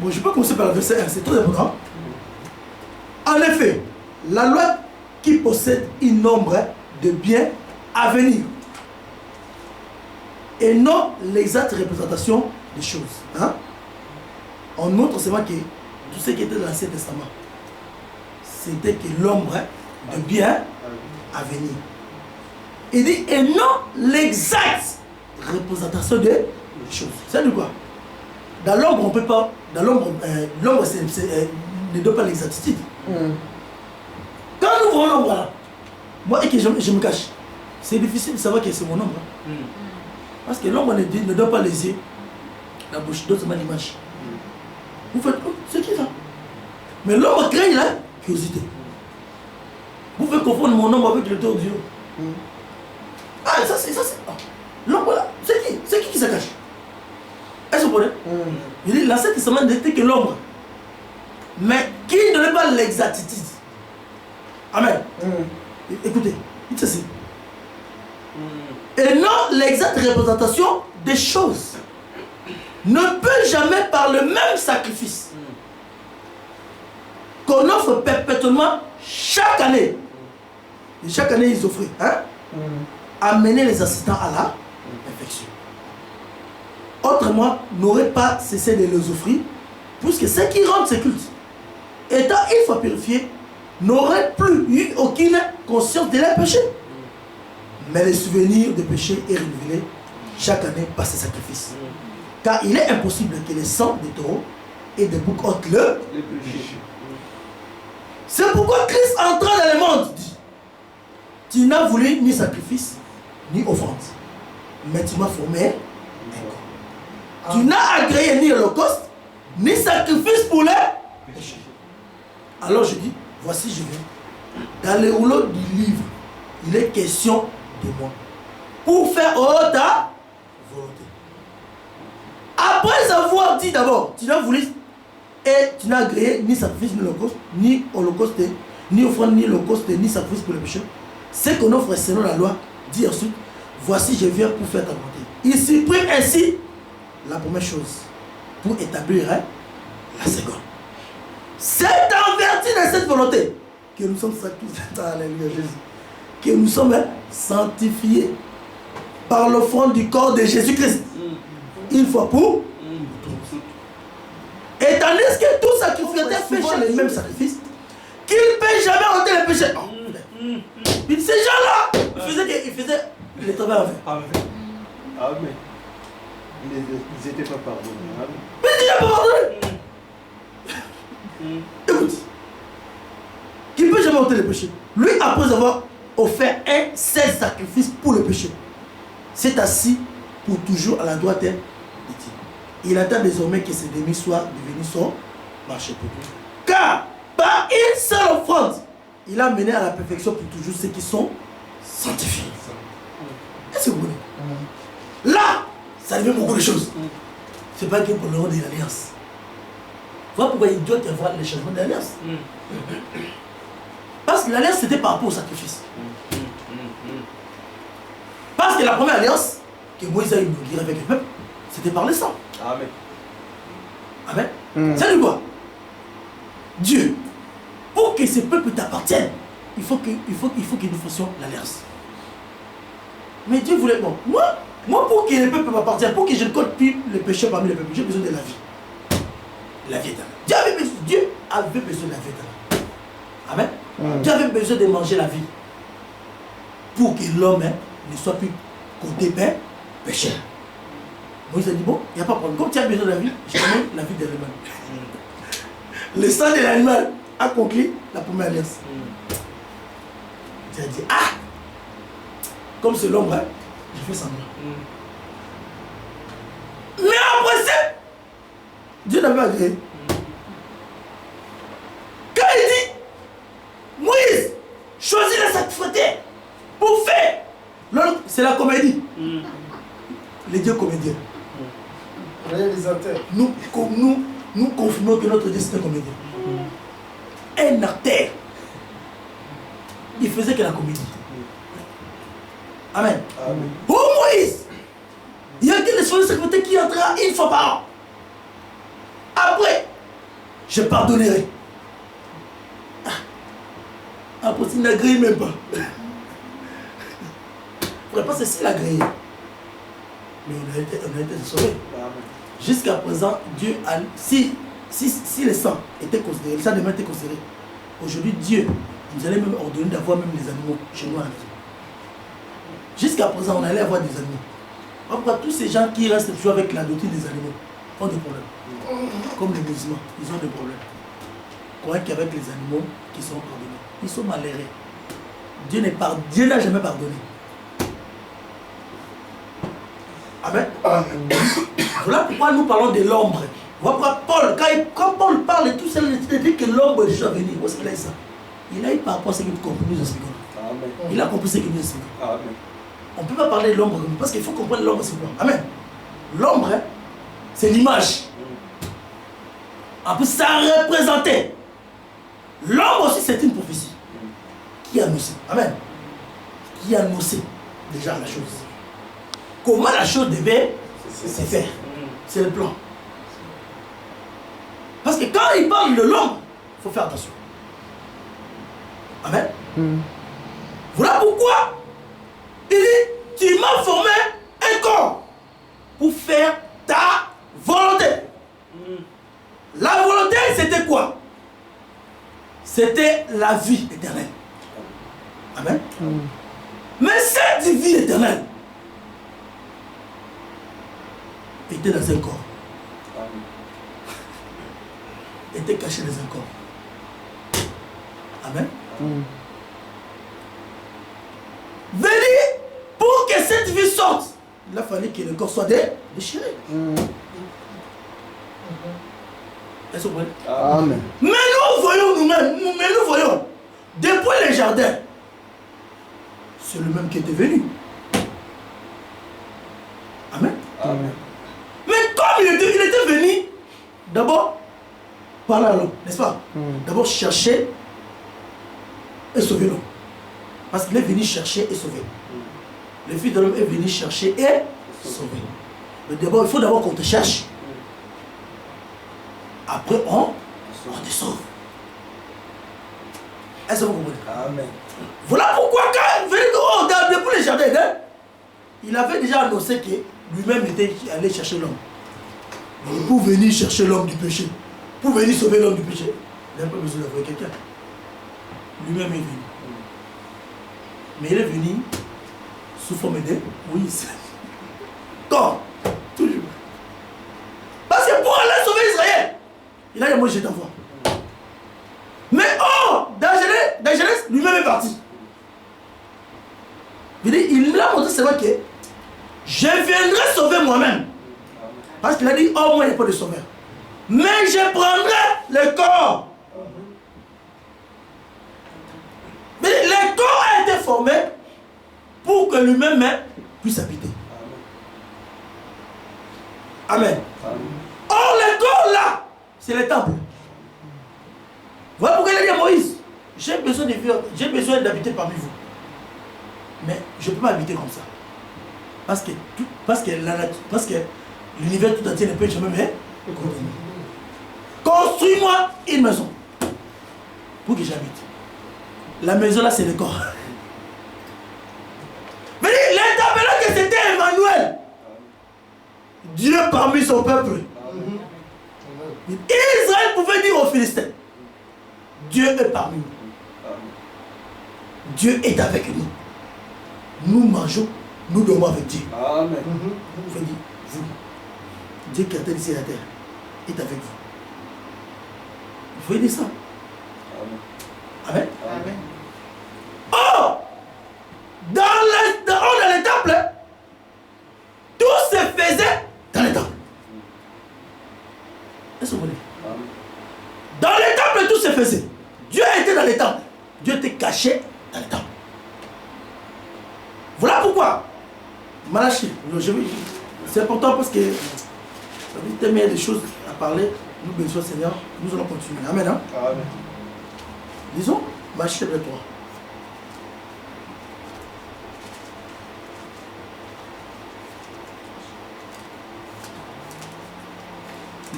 Bon, je peux commencer par le verset 1. C'est très important. En effet, la loi qui possède une nombre de biens à venir et non l'exacte représentation des choses. Hein? On montre seulement que tout ce qui était dans l'Ancien Testament, c'était que l'ombre de biens à venir. Il dit, et non l'exacte représentation des choses. C'est de quoi? Dans l'ombre, on ne peut pas. Dans l'ombre, l'ombre ne donne pas l'exactitude. Quand nous voyons l'ombre là, moi et que je me cache, c'est difficile de savoir que c'est mon ombre. Parce que l'ombre ne donne pas les yeux, la bouche, d'autres l'image. Vous faites, oh, c'est qui ça? Mais l'ombre crée la curiosité. Vous pouvez confondre mon ombre avec le tour du haut. Ah, ça c'est. Oh. L'ombre là, c'est qui se cache? Est-ce que vous comprenez? Il dit, l'Ancien Testament n'était que l'ombre. Mais qui ne donnait pas l'exactitude. Amen. Écoutez, dites ceci. Et non l'exacte représentation des choses ne peut jamais par le même sacrifice qu'on offre perpétuellement chaque année. Et chaque année, ils offraient. Hein? amener les assistants à la perfection. Autrement, n'aurait pas cessé de les offrir, puisque ceux qui rendent ces cultes, étant une fois purifiés, n'auraient plus eu aucune conscience de leurs péchés. Mais le souvenir des péchés est renouvelé chaque année par ces sacrifices. Car il est impossible que le sang des taureaux et des boucs ôtent le péché. C'est pourquoi Christ entra dans le monde, dit, tu n'as voulu ni sacrifice, ni offrande, mais tu m'as formé un corps. Tu n'as agréé ni holocauste, ni sacrifice pour les péchés. Alors je dis, voici je viens. Dans le rouleau du livre, il est question de moi. Pour faire ta volonté. Après avoir dit d'abord, tu n'as voulu et tu n'as agréé ni sacrifice, ni holocauste, ni offrande, ni holocauste, ni sacrifice pour les péchés. Ce qu'on offre selon la loi, dit ensuite, voici je viens pour faire ta volonté. Il supprime ainsi la première chose pour établir la seconde. C'est en vertu de cette volonté que nous sommes sanctifiés, alléluia Jésus, que nous sommes sanctifiés par l'offrande du corps de Jésus-Christ. Une fois pour tous. Et tandis que tout sacrificateur fait les mêmes sacrifices, qu'il ne peut jamais ôter les péchés. Puis ces gens-là, ils faisaient le travail en vain. Amen. Amen. Ils n'étaient pas pardonnés. Amen. Mais ils n'étaient pas pardonnés. Écoute, qu'il ne peut jamais ôter les péchés. Lui, après avoir offert un seul sacrifice pour le péché, s'est assis pour toujours à la droite de Dieu. Il attend désormais que ses ennemis soient devenus son marché pour lui. Car par une seule offrande, il a mené à la perfection pour toujours ceux qui sont sanctifiés. Est-ce que vous voyez? Là, ça devient beaucoup de choses. C'est pas que pour le rôle de l'alliance. Voilà pourquoi il doit y avoir les changements d'alliance. Parce que l'alliance c'était par rapport au sacrifice. Parce que la première alliance que Moïse a inaugurée avec le peuple, c'était par le sang. Amen. Amen. C'est du quoi? Dieu, pour que ce peuple t'appartienne, il faut que nous fassions l'alliance. Mais Dieu voulait, bon, moi pour que le peuple m'appartienne, pour que je ne compte plus le péché parmi les peuples, j'ai besoin de la vie. La vie éternelle. Dieu avait besoin de la vie éternelle. Amen. Dieu avait besoin de manger la vie. Pour que l'homme ne soit plus côté péché. Moïse a dit, bon, il n'y a pas de problème. Comme tu as besoin de la vie, je te donne la vie de l'animal. Le sang de l'animal a conclu la première alliance. Dieu a dit, ah, comme c'est l'ombre, je fais semblant. Mais après ça, Dieu n'avait pas agréé. Quand il dit, Moïse, choisis le sacrificateur pour faire. C'est la comédie. Les dieux comédiens. Réalisateur. Nous confirmons que notre Dieu c'est un comédien. Un acteur. Il faisait que la comédie. Amen. Amen. Oh Moïse, il y a que les sacrificateurs qui entrera une fois par an. Après, je pardonnerai. Après, il n'agrée même pas. Il ne faudrait pas cesser de l'agréer. Mais on a été sauvés. Jusqu'à présent, Dieu a. Si le sang était considéré, le sang devait être considéré. Aujourd'hui, Dieu nous allait même ordonner d'avoir même les animaux chez nous à la maison. Jusqu'à présent, on allait avoir des animaux. Pourquoi tous ces gens qui restent toujours avec la doctrine des animaux ont des problèmes. Comme les musulmans, ils ont des problèmes. Croyez qu'avec les animaux qui sont pardonnés, ils sont malheureux. Dieu n'a jamais pardonné. Amen. Voilà pourquoi nous parlons de l'ombre. Voilà pourquoi Paul, quand Paul parle de tout ça, il dit que l'ombre est déjà venue. Où est-ce qu'il a eu ça? Il a eu par rapport à ce qu'il comprend nous expliquons. Il a compris ce qu'il nous explique. On ne peut pas parler de l'ombre parce qu'il faut comprendre l'ombre c'est quoi. Amen. L'ombre, c'est l'image. En plus, ça représentait. L'ombre aussi, c'est une prophétie. Qui a annoncé. Amen. Qui a annoncé déjà la chose. Comment la chose devait se faire. C'est le plan. Parce que quand il parle de l'ombre, il faut faire attention. Amen. Voilà pourquoi il dit tu m'as formé un corps pour faire ta volonté. La volonté, c'était quoi? C'était la vie éternelle. Amen. Mais cette vie éternelle était dans un corps. Était cachée dans un corps. Amen. Venez, pour que cette vie sorte, il a fallu que le corps soit déchiré. Est-ce que vous voyez? Amen. Mais nous voyons nous-mêmes, mais nous voyons, depuis le jardin, c'est le même qui était venu. Amen. Amen. Mais comme il était venu, d'abord, par là, n'est-ce pas? D'abord chercher et sauver l'homme. Parce qu'il est venu chercher et sauver. Le Fils de l'homme est venu chercher et sauver. Mais d'abord, il faut d'abord qu'on te cherche. Après, on te sauve. Est-ce que vous comprenez? Amen. Voilà pourquoi quand il venait depuis le jardin, il avait déjà annoncé que lui-même était allé chercher l'homme. Mais pour venir chercher l'homme du péché, pour venir sauver l'homme du péché, il n'a pas besoin d'avoir quelqu'un. Lui-même est venu. Mais il est venu sous forme de Moïse. Comme toujours. Parce que pour aller sauver Israël, il a dit, moi je t'envoie. Mais dans Genèse, lui-même est parti. Il l'a montré seulement que je viendrai sauver moi-même. Parce qu'il a dit, oh moi il n'y a pas de sauveur. Mais je prendrai le corps. Mais le corps a été formé pour que lui-même puisse habiter. Amen. Or le corps là, c'est le temple. Voilà pourquoi il a dit à Moïse, j'ai besoin de vivre, j'ai besoin d'habiter parmi vous. Mais je ne peux pas habiter comme ça. Parce que l'univers tout entier ne peut jamais me contenir. Construis-moi une maison pour que j'habite. La maison là, c'est le corps. Mais les tabernacles, c'était Emmanuel. Dieu parmi son peuple. Israël pouvait dire aux Philistins, Dieu est parmi nous. Dieu est avec nous. Nous mangeons, nous dormons avec Dieu. Amen. Vous pouvez dire, vous, Dieu qui a terre ici la terre, est avec vous. Vous pouvez dire ça. Amen. Amen. Oh! Dans le temple, tout se faisait dans le temple. Est-ce que vous voulez? Dans le temple, tout se faisait. Dieu était dans le temple. Dieu était caché dans le temple. Voilà pourquoi. Malachie, c'est important parce que il y a des choses à parler. Nous bénissons Seigneur. Nous allons continuer. Amen. Hein? Amen. Disons, Malachie chapitre 3.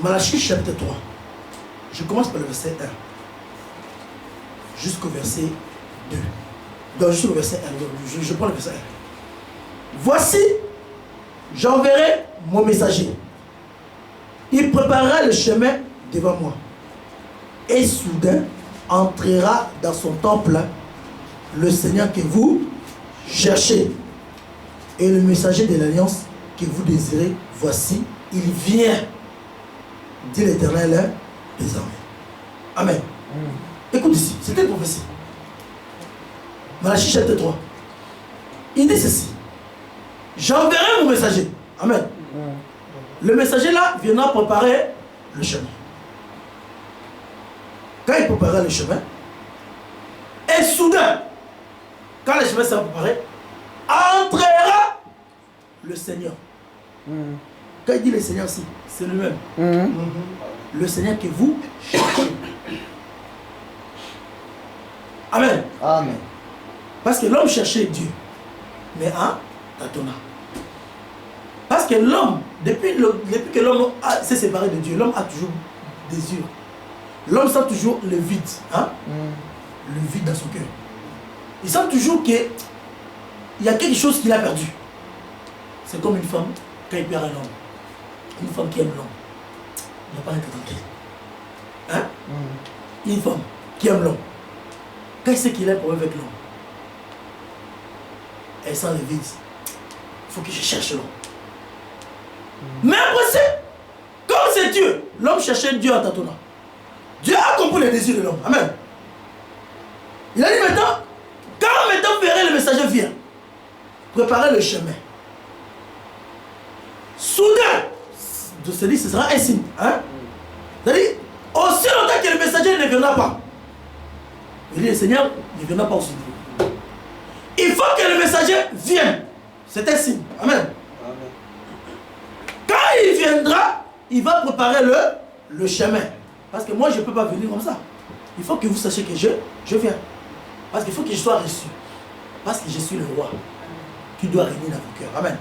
Malachie chapitre 3. Je commence par le verset 1 jusqu'au verset 2. Donc jusqu'au verset 1. Je prends le verset 1. Voici, j'enverrai mon messager. Il préparera le chemin devant moi. Et soudain entrera dans son temple le Seigneur que vous cherchez. Et le messager de l'alliance que vous désirez, voici, il vient, dit l'Éternel des armées. Amen. Écoute ici, c'était une prophétie. Malachie chapitre 3. Il dit ceci. J'enverrai mon messager. Amen. Le messager là viendra préparer le chemin. Quand il préparera le chemin, et soudain, quand le chemin sera préparé, entrera le Seigneur. Quand il dit le Seigneur aussi, c'est lui-même. Le Seigneur que vous cherchez. Amen. Amen. Parce que l'homme cherchait Dieu, mais en tâtonnant. Parce que l'homme, depuis que l'homme s'est séparé de Dieu, l'homme a toujours des yeux. L'homme sent toujours le vide. Hein? Le vide dans son cœur. Il sent toujours qu'il y a quelque chose qu'il a perdu. C'est comme une femme, quand il perd un homme. Une femme qui aime l'homme. Il ne va pas être tranquille. Hein? Une femme qui aime l'homme. Quand il sait qu'il a un problème avec l'homme, elle sent le vide. Il faut que je cherche l'homme. Mais après c'est, comme c'est Dieu, l'homme cherchait Dieu en tâtonnant. Dieu a compris les désirs de l'homme. Amen. Il a dit maintenant, quand maintenant verrez le messager vient, préparez le chemin. Soudain, de se dire, ce sera un signe. Hein? C'est-à-dire, aussi longtemps que le messager ne viendra pas. Il dit, le Seigneur ne viendra pas aussi. Il faut que le messager vienne. C'est un signe. Amen. Quand il viendra, il va préparer le chemin. Parce que moi, je ne peux pas venir comme ça. Il faut que vous sachiez que je viens. Parce qu'il faut que je sois reçu. Parce que je suis le roi qui doit régner dans vos cœurs. Amen.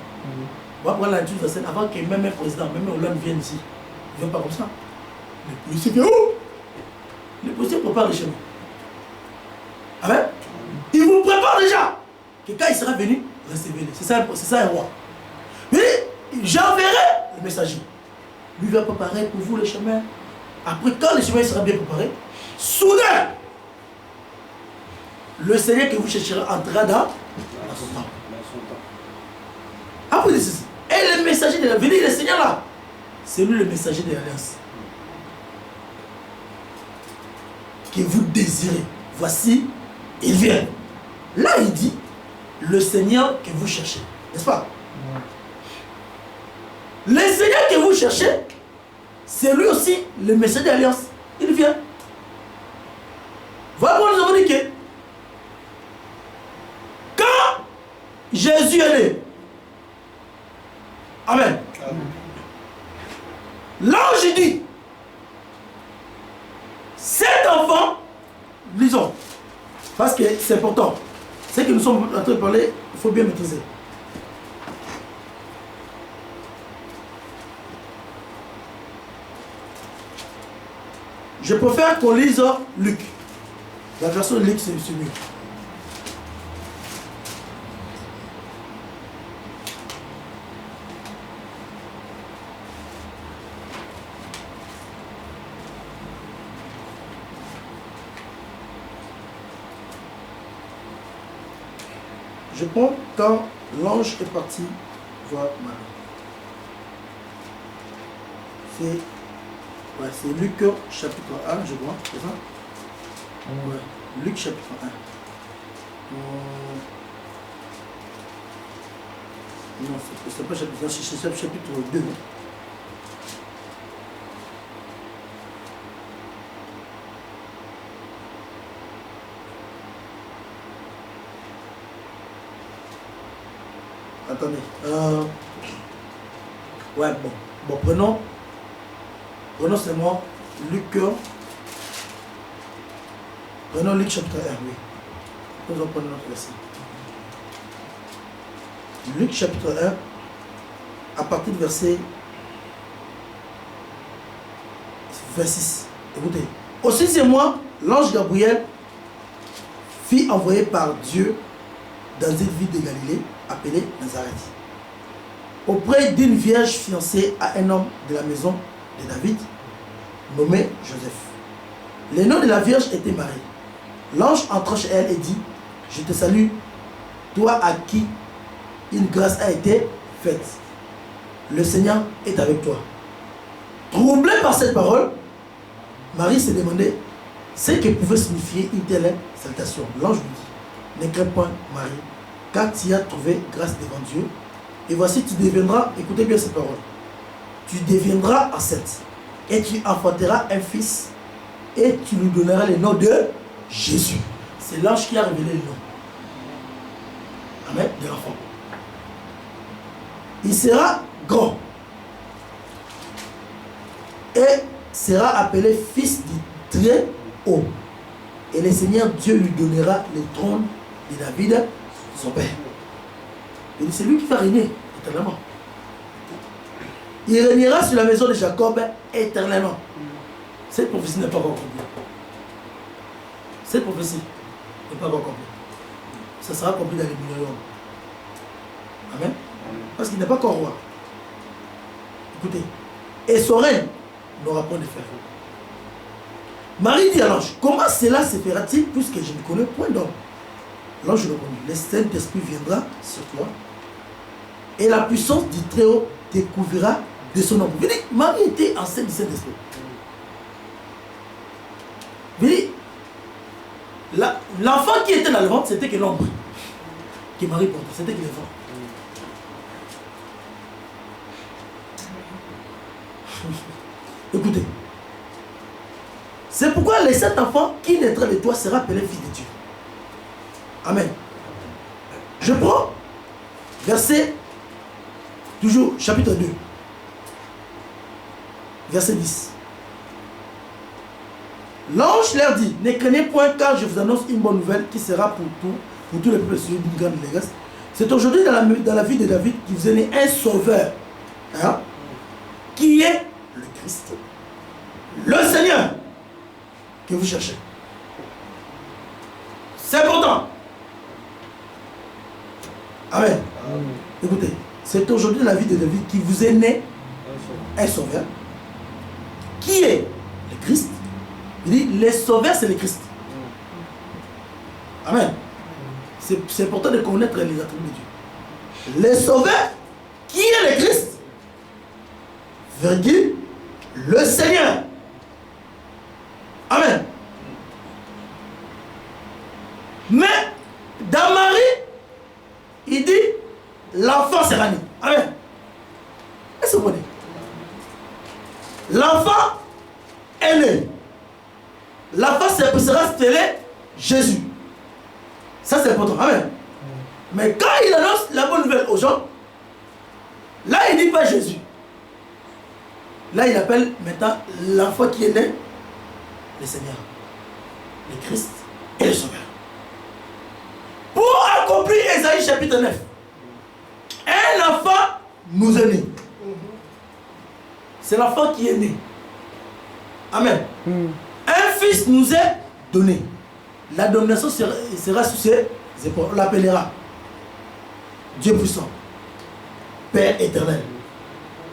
On va prendre la nature de la scène avant que même un président, même Hollande vienne ici. Il ne vient pas comme ça. Le policier vient où? Le policier prépare le chemin. Amen. Il vous prépare déjà. Que quand il sera venu, recevez-le. C'est ça un roi. Mais j'enverrai le messager. Lui va préparer pour vous le chemin. Après, quand le chemin sera bien préparé, soudain, le Seigneur que vous chercherez entrera dans son temps. Après, et le messager de la venue, le Seigneur là, c'est lui le messager de l'alliance. Que vous désirez. Voici, il vient. Là, il dit, le Seigneur que vous cherchez. N'est-ce pas? Le Seigneur que vous cherchez, c'est lui aussi le messager de l'alliance. Il vient. Voilà pourquoi nous avons dit que quand Jésus est né, amen. L'ange dit, cet enfant, lisons, parce que c'est important, c'est que nous sommes en train de parler, il faut bien maîtriser. Je préfère qu'on lise Luc. La version de Luc, c'est mieux. Je prends quand l'ange est parti voir Marie. C'est Luc chapitre 1, je crois, c'est ça? Ouais. Luc chapitre 1. Non, c'est pas chapitre 1, c'est chapitre 2. Attendez. Ouais, bon, prenons seulement Luc. Prenons Luc chapitre 1, oui. Nous allons prendre notre verset. Luc chapitre 1, à partir du verset 26. Écoutez. Au 6e mois, l'ange Gabriel fut envoyé par Dieu dans une ville de Galilée appelée Nazareth, auprès d'une vierge fiancée à un homme de la maison de David, nommé Joseph. Le nom de la vierge était Marie. L'ange entra chez elle et dit, je te salue, toi à qui une grâce a été faite. Le Seigneur est avec toi. Troublée par cette parole, Marie se demandait ce que pouvait signifier une telle salutation. L'ange lui dit, ne crains point Marie, car tu as trouvé grâce devant Dieu. Et voici, tu deviendras, écoutez bien cette parole, tu deviendras enceinte et tu enfanteras un fils et tu lui donneras le nom de Jésus. C'est l'ange qui a révélé le nom. Amen, de l'enfant. Il sera grand et sera appelé fils du très haut. Et le Seigneur Dieu lui donnera le trône de David, son père. Et c'est lui qui va régner éternellement. Il régnera sur la maison de Jacob éternellement. Cette prophétie n'est pas encore accomplie. Cette prophétie n'est pas encore accomplie. Ça sera accompli dans les millénaires. Amen. parce qu'il n'est pas encore roi. Écoutez, et son règne n'aura point de fer. Marie dit à l'ange, comment cela se fera-t-il puisque je ne connais point d'homme? L'ange répondit, le Saint-Esprit viendra sur toi et la puissance du Très-Haut te couvrira de son ombre. Vous voyez, Marie était enceinte du Saint-Esprit. Vous voyez, l'enfant qui était dans le ventre, c'était que l'ombre que Marie portait, c'était que l'enfant. Écoutez, c'est pourquoi les 7 enfants qui naîtra de toi sera appelé fils de Dieu. Amen. Je prends verset, toujours chapitre 2, verset 10. L'ange leur dit, ne craignez point car je vous annonce une bonne nouvelle qui sera pour tous les peuples d'une grande allégresse. C'est aujourd'hui dans la vie de David qui vous est né un sauveur, hein, qui est le Christ, le Seigneur que vous cherchez. C'est important. Amen. Amen. Écoutez, c'est aujourd'hui dans la vie de David qui vous est né un sauveur, qui est le Christ. Il dit, les sauveurs, c'est le Christ. Amen. C'est important de connaître les attributs de Dieu. Les sauveurs, qui est le Christ, virgule, le Seigneur. Amen. Mais, dans Marie, il dit, l'enfant sera né. Amen. Est-ce que vous comprenez? L'enfant est né. L'enfant sera appelé Jésus. Ça c'est important. Amen. Mais quand il annonce la bonne nouvelle aux gens, là il ne dit pas Jésus. Là il appelle maintenant l'enfant qui est né, le Seigneur, le Christ et le Sauveur. Pour accomplir Ésaïe chapitre 9, un enfant nous est né. C'est l'enfant qui est né. Amen. Un fils nous est donné. La domination sera sur ses épaules. On l'appellera Dieu puissant, Père éternel,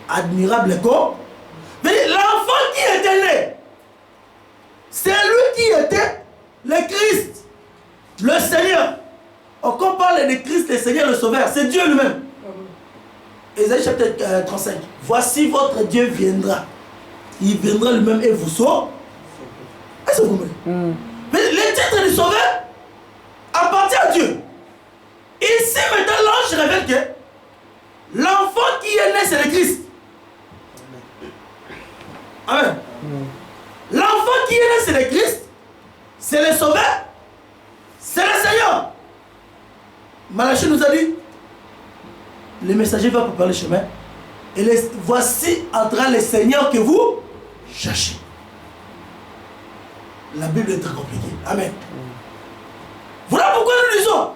admirable écho. Mais l'enfant qui était né, c'est lui qui était le Christ, le Seigneur. Quand on parle de Christ, le Seigneur, le Sauveur, c'est Dieu lui-même. Ésaïe chapitre 35. Voici votre Dieu viendra. Il viendra lui-même et vous sauvera. Est-ce que vous comprenez? Mais le titre du Sauveur appartient à Dieu. Ici maintenant l'ange révèle que l'enfant qui est né c'est le Christ. Amen. L'enfant qui est né c'est le Christ, c'est le Sauveur, c'est le Seigneur. Malachie nous a dit, le messager va préparer le chemin et voici entrera le Seigneur que vous cherchez. La Bible est très compliquée. Amen. Voilà pourquoi nous lisons.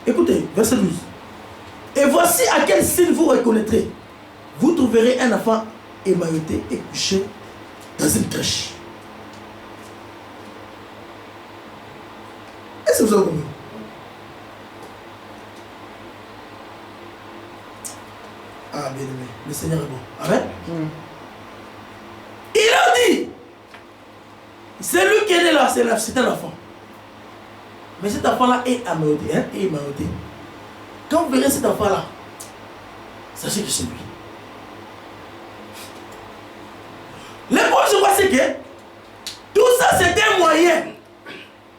Écoutez, verset 12. Et voici à quel signe vous reconnaîtrez. Vous trouverez un enfant émailloté et couché dans une crèche. Est-ce que vous avez compris? Ah, bien aimé. Le Seigneur est bon. Amen. Il a dit, c'est lui qui est né là, c'est un enfant. Mais cet enfant-là est émailloté. Hein, quand vous verrez cet enfant-là, sachez que c'est lui. Le point je vois, c'est que tout ça, c'était un moyen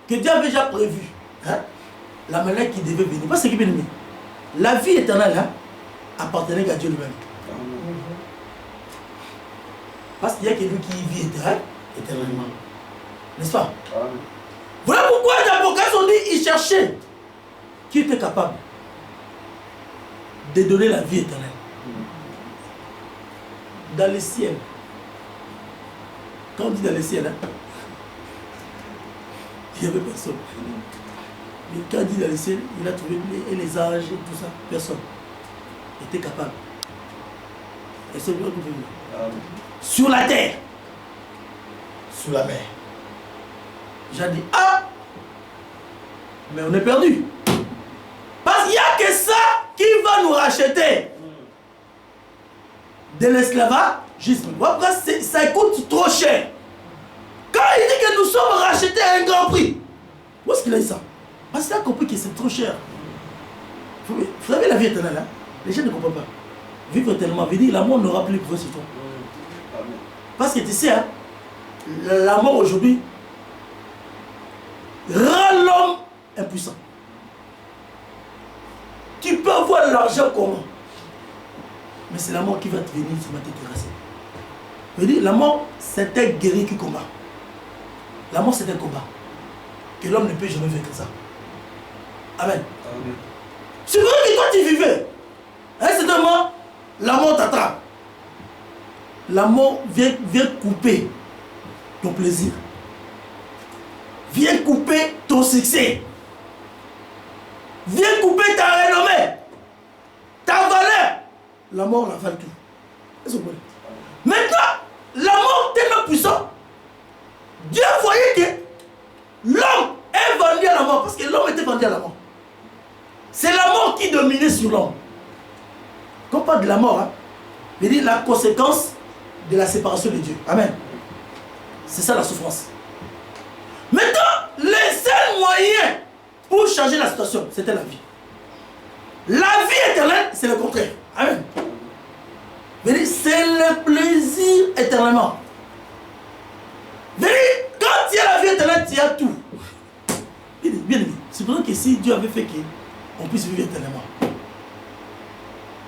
que Dieu avait déjà prévu. Hein, la manière qui devait venir. Parce que bien aimé, la vie éternelle hein, appartenait à Dieu lui-même. Parce qu'il n'y a que lui qui vit éternellement. N'est-ce pas? Voilà pourquoi dans l'Apocalypse on dit il cherchait qui était capable de donner la vie éternelle. Dans le ciel. Quand on dit dans le ciel, hein, il n'y avait personne. Mais quand on dit dans le ciel, il a trouvé les anges et tout ça. Personne était capable. Et c'est lui qui veut venir. Sur la terre, sous la mer. J'ai dit, ah, mais on est perdu. rachetés de l'esclavagisme. Ça coûte trop cher. Quand il dit que nous sommes rachetés à un grand prix, où est-ce qu'il a dit ça? Parce qu'il a compris que c'est trop cher. Vous savez la vie éternelle, hein? Les gens ne comprennent pas. Vivre éternellement veut dire la mort n'aura plus de pouvoir sur toi. Parce que tu sais, hein, la mort aujourd'hui rend l'homme impuissant. Tu peux avoir l'argent comment? Mais c'est la mort qui va te venir, qui va te terrasser. Je veux dire, la mort, c'est un guerrier qui combat. La mort, c'est un combat. Que l'homme ne peut jamais vaincre ça. Amen. Amen. C'est vrai que toi, tu vivais. À un certain moment, la mort t'attrape. La mort vient couper ton plaisir. Viens couper ton succès. Viens couper ta renommée. Ta valeur. La mort la vale tout. Est-ce que vous comprenez? Maintenant, la mort tellement puissante. Dieu voyait que l'homme est vendu à la mort. Parce que l'homme était vendu à la mort. C'est la mort qui dominait sur l'homme. Quand on parle de la mort, hein, je veux dire la conséquence de la séparation de Dieu. Amen. C'est ça la souffrance. Maintenant, le seul moyen pour changer la situation, c'était la vie. La vie éternelle, c'est le contraire. Amen. C'est le plaisir éternellement. Quand tu as la vie éternelle, tu as tout. Bien aimé, c'est pour ça que si Dieu avait fait qu'on puisse vivre éternellement,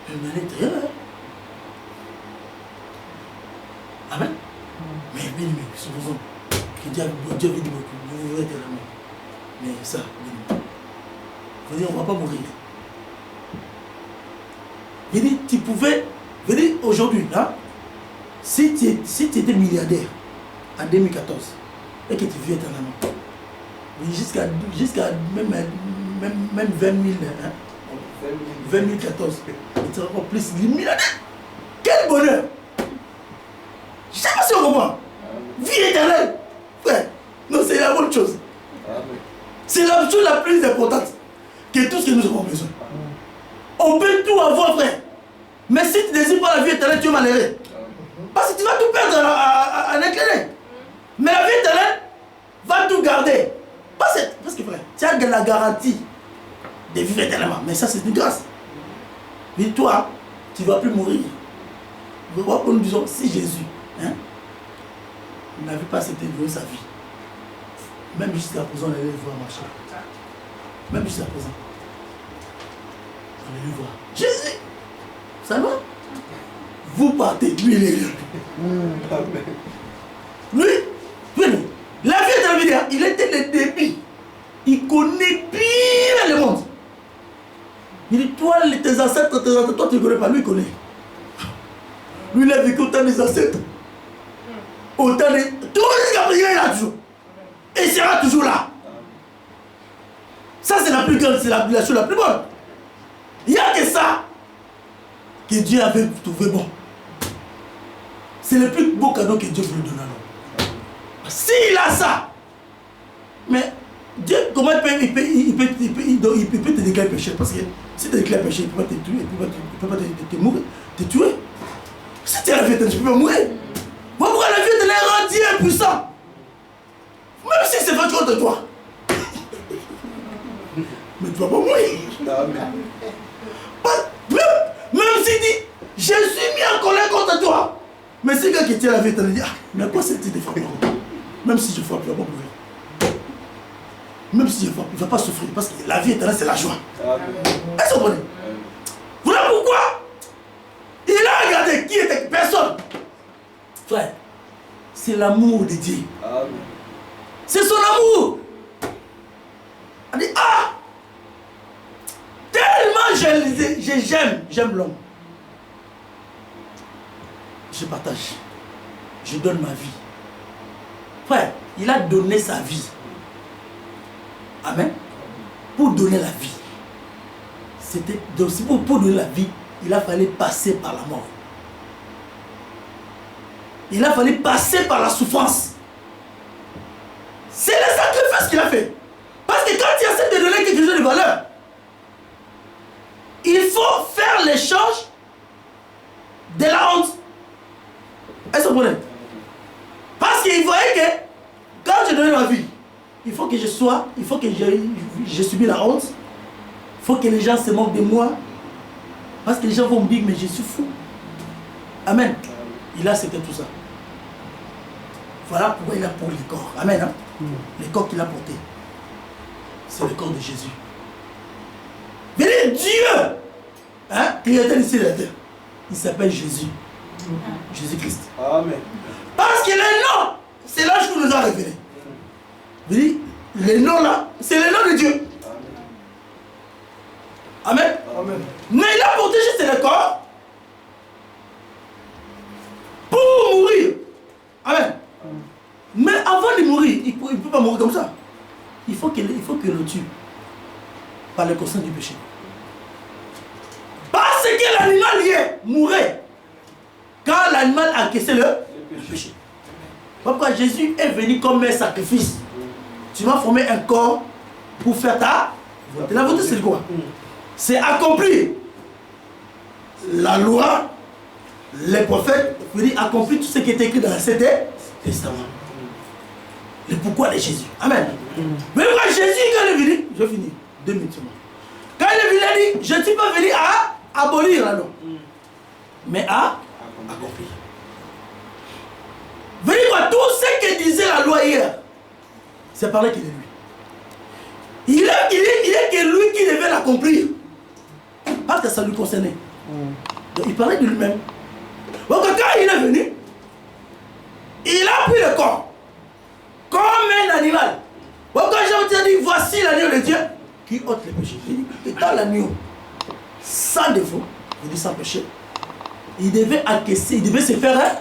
mais à l'intérieur, amen. Mais bien aimé, supposons que Dieu avait dit beaucoup, vous vivrez éternellement. Mais ça, bien aimé, on ne va pas mourir. Je dis, tu pouvais, je dis aujourd'hui, hein, si tu étais milliardaire en 2014 et que tu vis éternellement, jusqu'à même 20 000, hein, 20 014, tu seras encore plus milliardaire. Quel bonheur! Je ne sais pas si on comprend. Vie éternelle, frère. Non, c'est la bonne chose. C'est la chose la plus importante que tout ce que nous avons besoin. On peut tout avoir, frère. Mais si tu ne désires pas la vie éternelle, tu es malheureux. Parce que tu vas tout perdre en éclairé. Mais la vie éternelle va tout garder. Parce que, frère, tu as la garantie de vivre éternellement. Mais ça, c'est une grâce. Mais toi, tu ne vas plus mourir. Vous voyez que nous disons, si Jésus, hein, n'avait pas accepté de vivre sa vie, même jusqu'à présent, on allait le voir marcher. Même jusqu'à présent. On allait le voir. Jésus, ça va? Vous partez, lui, il est là. Lui, la vie éternelle, il était le début. Il connaît bien le monde. Il dit, toi, tes ancêtres, toi, tu ne connais pas, lui, il connaît. Lui, il a vécu autant des ancêtres. Autant de... Tout le monde est là toujours. Et il sera toujours là. Ça, c'est la plus grande, c'est la chose la plus bonne. Il n'y a que ça que Dieu avait trouvé bon. C'est le plus beau cadeau que Dieu veut donner à l'homme. S'il a ça, mais Dieu, comment il peut te déclarer péché? Parce que si tu déclares péché, il ne peut pas te tuer, il ne peut pas te mourir, te tuer. Si tu as la vie éternelle, tu peux pas mourir. Pourquoi la vie éternelle rend Dieu impuissant? Même si c'est fait contre toi. Mais tu ne vas pas mourir. Même s'il dit, je suis mis en colère contre toi. Mais si quelqu'un qui tient la vie éternelle dit, ah, mais quoi c'est-il de frapper? Même si je frappe, il ne va pas mourir. Même si je frappe, il ne va pas souffrir. Parce que la vie éternelle, c'est la joie. Est-ce que vous comprenez? Voilà pourquoi il a regardé qui était personne. Frère, c'est l'amour de Dieu. C'est son amour. Il dit, ah, tellement j'aime l'homme. Je partage. Je donne ma vie. Frère, il a donné sa vie. Amen. Pour donner la vie. C'était pour donner la vie, il a fallu passer par la mort. Il a fallu passer par la souffrance. C'est le sacrifice qu'il a fait. Parce que quand tu essaies de donner quelque chose de valeur, il faut faire les que je sois, il faut que je subis la honte. Il faut que les gens se moquent de moi. Parce que les gens vont me dire, mais je suis fou. Amen. Il a accepté tout ça. Voilà pourquoi il a pour le corps. Amen. Hein? Le corps qu'il a porté. C'est le corps de Jésus. Venez Dieu, hein, créateur ici de la terre. Il s'appelle Jésus. Jésus-Christ. Amen. Parce que le nom, c'est l'ange qui nous a révélé. Venez, le nom là, c'est le nom de Dieu. Amen. Amen. Mais il a porté juste le corps pour mourir. Amen. Mais avant de mourir, il ne peut pas mourir comme ça. Il faut qu'il le tue par le conscience du péché. Parce que l'animal hier mourait quand l'animal a encaissé le péché. Pourquoi Jésus est venu comme un sacrifice. Tu m'as formé un corps pour faire ta volonté. La volonté c'est quoi? C'est accomplir la loi, les prophètes, accomplir tout ce qui est écrit dans l'Ancien Testament. Le pourquoi de Jésus. Amen. Mais moi, Jésus, quand il est venu, je finis, 2 minutes seulement. Quand il est venu, il a dit, je ne suis pas venu à abolir la loi, mais à accomplir. Venez voir, tout ce que disait la loi hier, c'est parler qu'il est lui. Il est que lui qui devait l'accomplir. Parce que ça lui concernait. Donc il parlait de lui-même. Donc quand il est venu, il a pris le corps comme un animal. Donc quand j'ai dit, voici l'agneau de Dieu qui ôte les péchés. Et dans l'agneau, sans défaut, il dit sans péché, il devait encaisser, il devait se faire un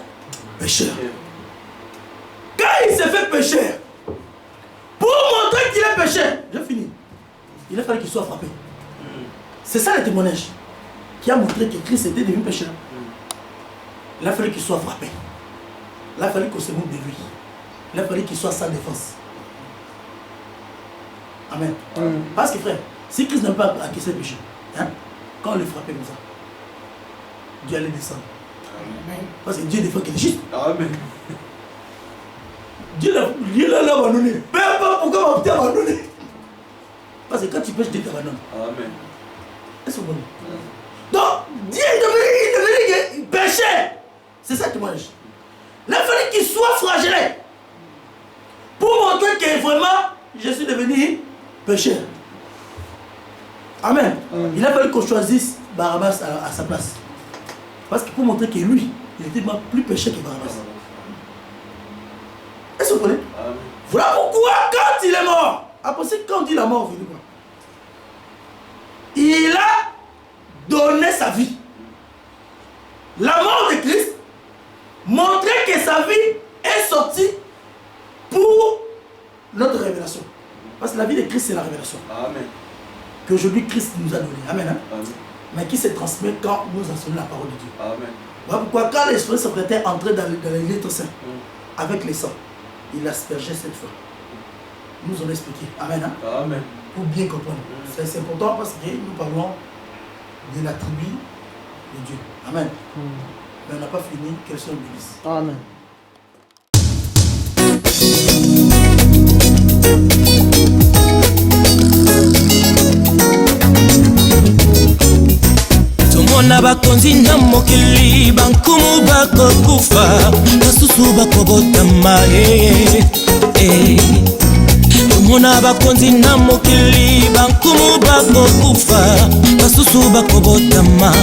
pécheur. Quand il s'est fait pécheur, pour montrer qu'il est pécheur, j'ai fini. Il a fallu qu'il soit frappé. C'est ça le témoignage qui a montré que Christ était devenu pécheur. Il a fallu qu'il soit frappé. Il a fallu qu'on se moque de lui. Il a fallu qu'il soit sans défense. Amen. Parce que frère, si Christ n'a pas encaissé le péché, hein, quand on le frappait comme ça, Dieu allait descendre. Amen. Parce que Dieu défend qu'il est juste. Amen. Dieu l'a abandonné. Peu importe pourquoi on t'a abandonné. Parce que quand tu pêches, Dieu t'abandonne. Amen. Est-ce que vous comprenez? Donc, Dieu est devenu péché. C'est ça le témoignage. Il a fallu qu'il soit flagellé pour montrer que vraiment je suis devenu pécheur. Amen. Il a fallu qu'on choisisse Barabbas à sa place. Parce que pour montrer que lui, il était plus pécheur que Barabbas. Est-ce que vous comprenez? Voilà pourquoi quand il est mort, après quand il est mort, il a donné sa vie. La mort de Christ montrait que sa vie est sortie pour notre révélation. Parce que la vie de Christ, c'est la révélation. Amen. Qu'aujourd'hui, Christ nous a donné. Amen. Hein? Amen. Mais qui se transmet quand nous enseignons la parole de Dieu. Amen. Voilà pourquoi quand l'Esprit Saint était entré dans les litres saints, avec les sangs, il aspergeait cette fois. Nous en expliqué. Amen. Hein? Amen. Pour bien comprendre. C'est important parce que nous parlons de la tribu de Dieu. Amen. Mais on n'a pas fini. Quels sont les bénisses. Amen. tomona bakonzi na mokili bankumu bakokufa basusu bakobotama tomona bakonzi na mokili bankumu bakokufa basusu bakobotama